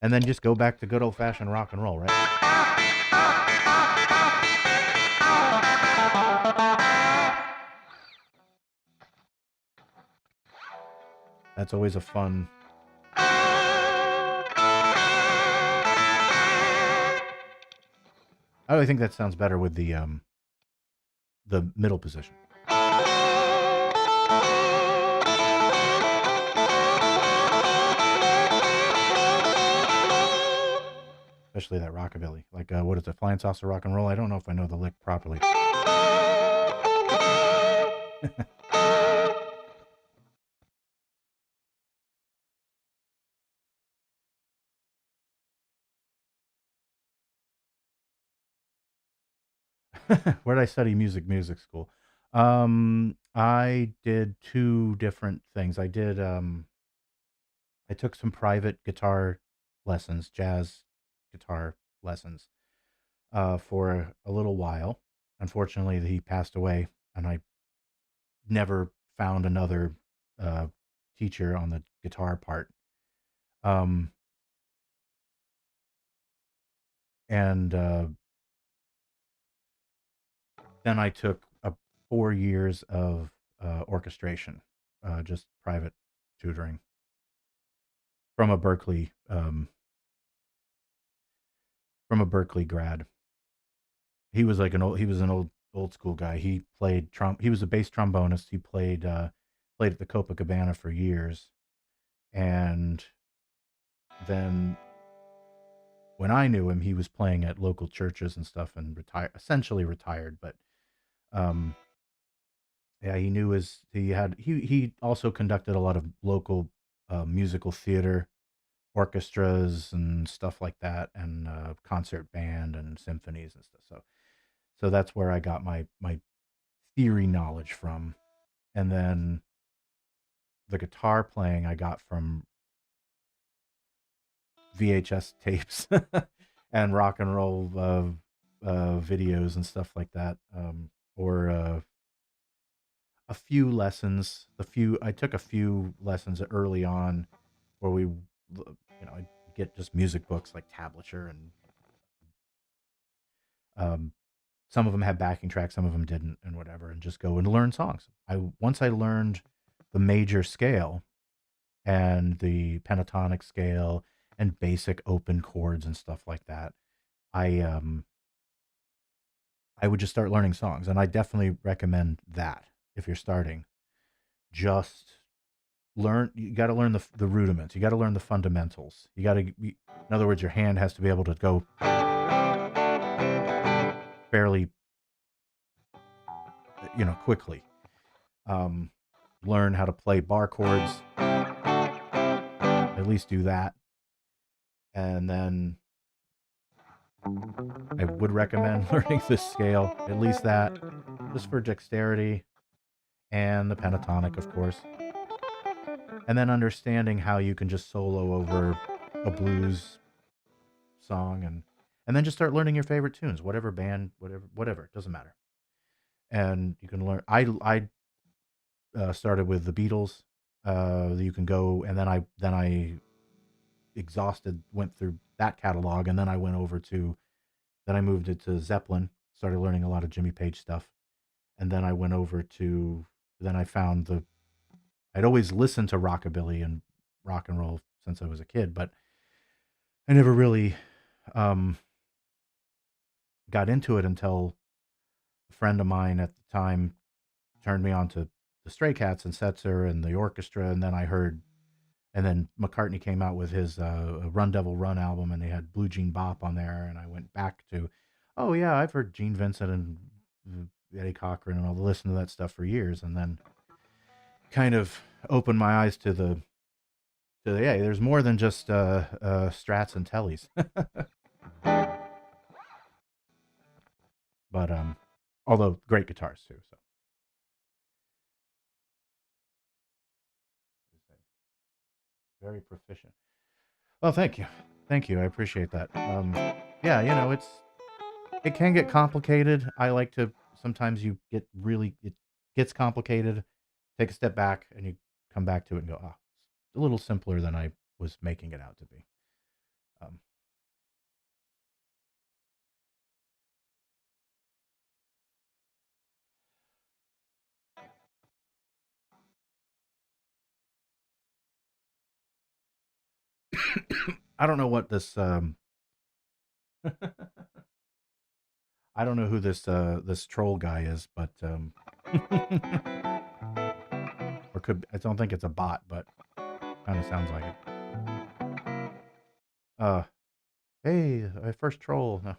and then just go back to good old fashioned rock and roll, right? That's always a fun. I think that sounds better with the middle position. Especially that rockabilly. Like, what is it? Flying Saucer Rock and Roll? I don't know if I know the lick properly. Where did I study music school? I did 2 different things. I took some private guitar lessons, jazz guitar lessons, for a little while. Unfortunately, he passed away, and I never found another uh, teacher on the guitar part. Um, and then I took 4 years of orchestration, just private tutoring from a Berkeley grad. He was like he was an old school guy. He played he was a bass trombonist. He played at the Copacabana for years, and then when I knew him, he was playing at local churches and stuff, and essentially retired. But um, yeah, he also conducted a lot of local musical theater orchestras and stuff like that, and concert band and symphonies and stuff. So that's where I got my theory knowledge from, and then the guitar playing I got from VHS tapes and rock and roll videos and stuff like that, or a few lessons. I took a few lessons early on, where I'd get just music books like tablature and Some of them had backing tracks, some of them didn't, and whatever, and just go and learn songs. Once I learned the major scale and the pentatonic scale and basic open chords and stuff like that, I I would just start learning songs, and I definitely recommend that if you're starting. Just learn. You got to learn the rudiments. You got to learn the fundamentals. You got to, in other words, your hand has to be able to go fairly, quickly. Learn how to play bar chords. At least do that, and then I would recommend learning this scale. At least that, just for dexterity, and the pentatonic, of course. And then understanding how you can just solo over a blues song, and then just start learning your favorite tunes, whatever band, whatever, it doesn't matter. And you can learn. I started with the Beatles. You can go, and then I exhausted went through that catalog, and then I moved it to Zeppelin. Started learning a lot of Jimmy Page stuff, and then I went over to. Then I found I'd always listened to rockabilly and rock and roll since I was a kid, but I never really um, got into it until a friend of mine at the time turned me on to the Stray Cats and Setzer and the orchestra, and then McCartney came out with his Run Devil Run album, and they had Blue Jean Bop on there, and I went back to, oh yeah, I've heard Gene Vincent and Eddie Cochran and all, listen to that stuff for years, and then kind of opened my eyes to yeah, there's more than just Strats and Tellys. But although great guitars too. So very proficient. Well, thank you. I appreciate that. Yeah, it can get complicated. I like to sometimes it gets complicated. Take a step back and you come back to it and go, ah, it's a little simpler than I was making it out to be. Um, I don't know what this. I don't know who this troll guy is, but or could I don't think it's a bot, but kind of sounds like it. Hey, my first troll. No.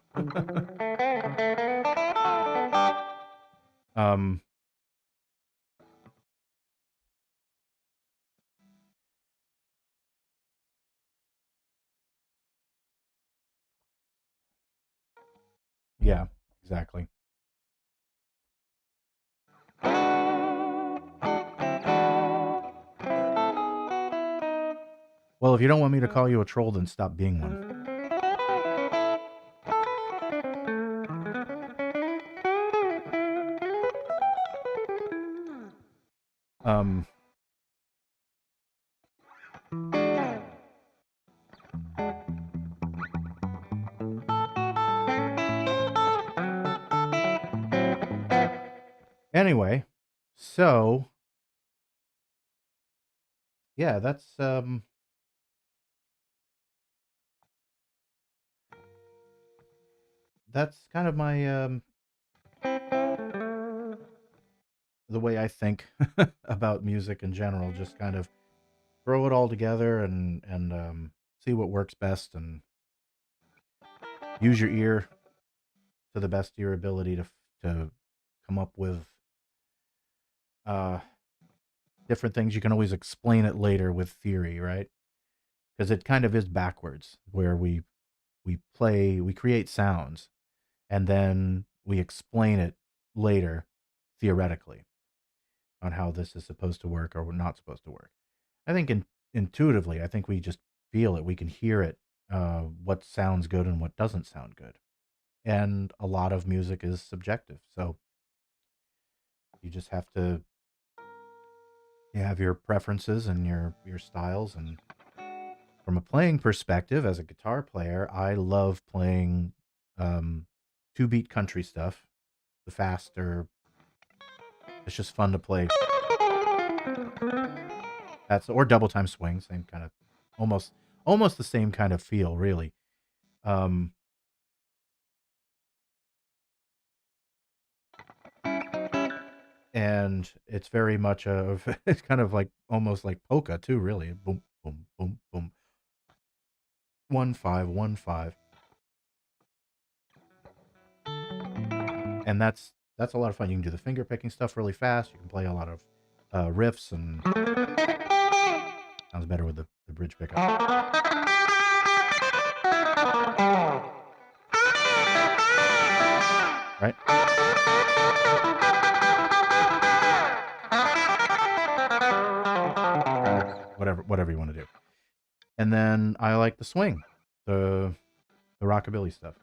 um, yeah, exactly. Well, if you don't want me to call you a troll, then stop being one. Um, anyway, so yeah, that's kind of my the way I think about music in general. Just kind of throw it all together and see what works best, and use your ear to the best of your ability to come up with uh different things. You can always explain it later with theory, right? Because it kind of is backwards, where we create sounds, and then we explain it later theoretically on how this is supposed to work or not supposed to work. I think intuitively, I think we just feel it. We can hear it, what sounds good and what doesn't sound good. And a lot of music is subjective. So you just have to, you have your preferences and your styles. And from a playing perspective, as a guitar player, I love playing 2-beat country stuff. The faster, it's just fun to play. Or double time swing, same kind of, almost the same kind of feel, really. And it's very much it's kind of like almost like polka too, really. Boom, boom, boom, boom. 1-5, 1-5. And that's a lot of fun. You can do the finger picking stuff really fast. You can play a lot of riffs, and sounds better with the bridge pickup. Right? Whatever you want to do. And then I like the swing, the rockabilly stuff.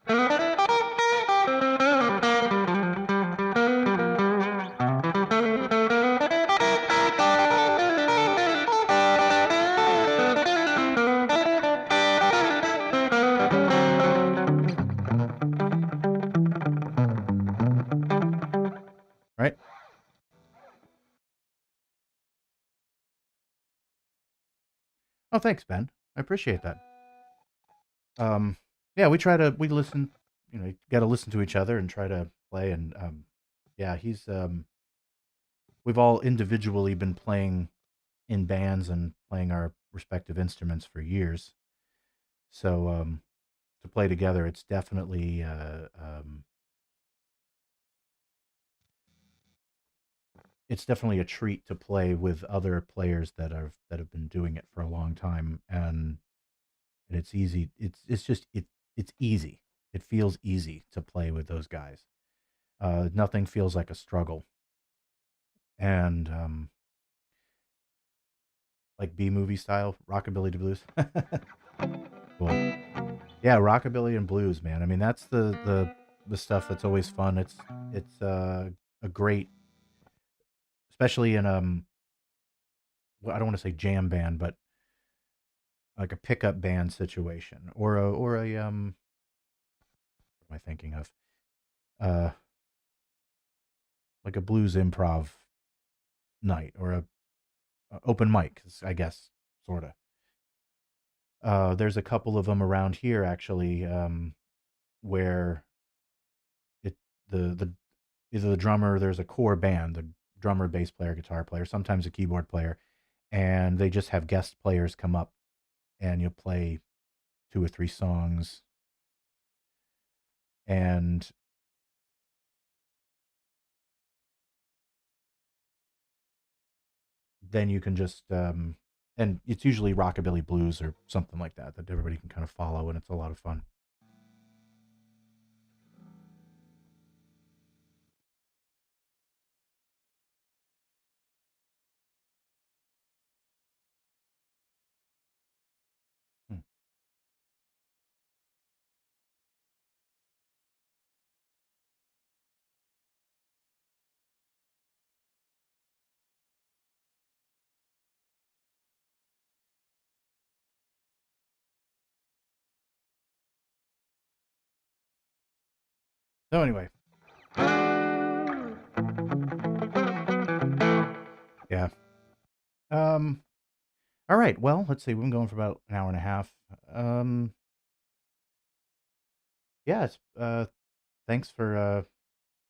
Right? Oh, thanks, Ben. I appreciate that. Yeah, we listen, got to listen to each other and try to play. And yeah, we've all individually been playing in bands and playing our respective instruments for years. So to play together, it's definitely a treat to play with other players that have been doing it for a long time, and it's easy. It's easy. It feels easy to play with those guys. Nothing feels like a struggle. And like B-movie style, rockabilly to blues. Cool. Yeah, rockabilly and blues, man. I mean, that's the stuff that's always fun. It's a great, especially in well, I don't want to say jam band, but like a pickup band situation, or a what am I thinking of? Like a blues improv night, or a open mic, I guess, sort of. There's a couple of them around here, actually, where it the either the drummer, there's a core band, the drummer, bass player, guitar player, sometimes a keyboard player, and they just have guest players come up, and you'll play 2 or 3 songs, and then you can just and it's usually rockabilly blues or something like that everybody can kind of follow, and it's a lot of fun. Hmm. So anyway, yeah. All right, well, let's see, we've been going for about an hour and a half. Yeah, thanks for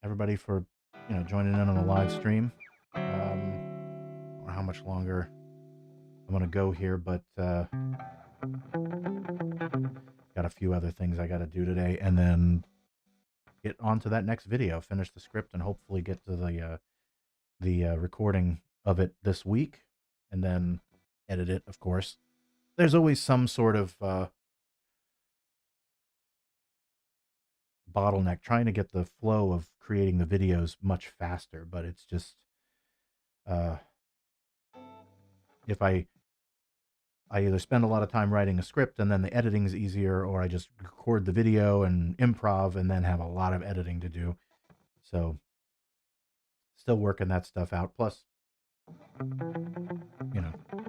everybody for joining in on the live stream. I don't know how much longer I'm gonna go here, but got a few other things I got to do today, and then get on to that next video, finish the script, and hopefully get to the recording of it this week, and then edit it, of course. There's always some sort of bottleneck trying to get the flow of creating the videos much faster, but it's just if I either spend a lot of time writing a script and then the editing is easier, or I just record the video and improv and then have a lot of editing to do. So still working that stuff out. Plus,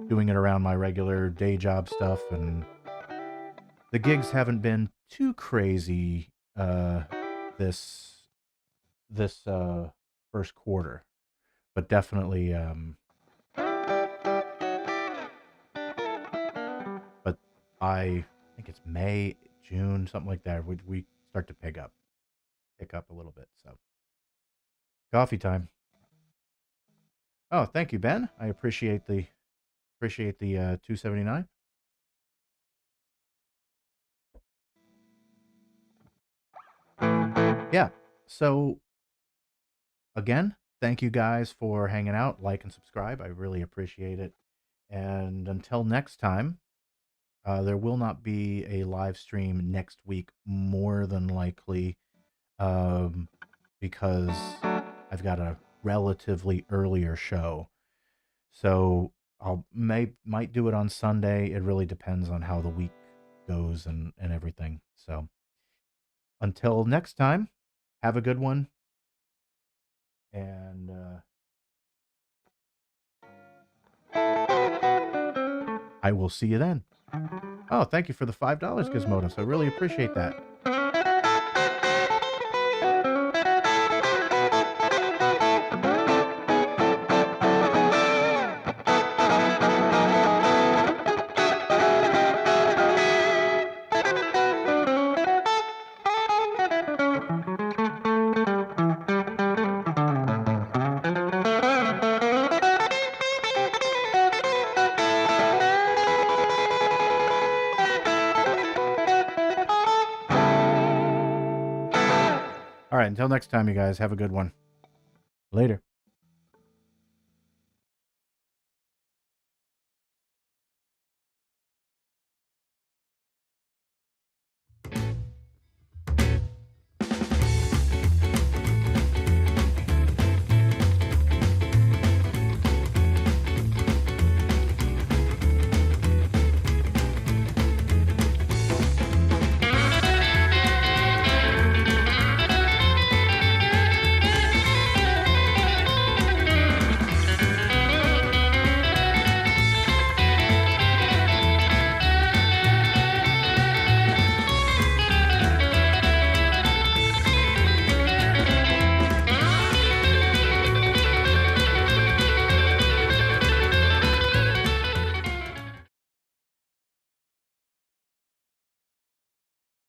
doing it around my regular day job stuff, and the gigs haven't been too crazy this first quarter, but definitely but I think it's May, June, something like that. We start to pick up a little bit. So coffee time. Oh, thank you, Ben. I appreciate the 279. Yeah. So again, thank you guys for hanging out, like and subscribe. I really appreciate it. And until next time, there will not be a live stream next week, more than likely, um, because I've got a relatively earlier show. So might do it on Sunday. It really depends on how the week goes and everything. So until next time, have a good one, and I will see you then. Oh, thank you for the $5, Gizmodo. So I really appreciate that. All right, until next time, you guys, have a good one. Later.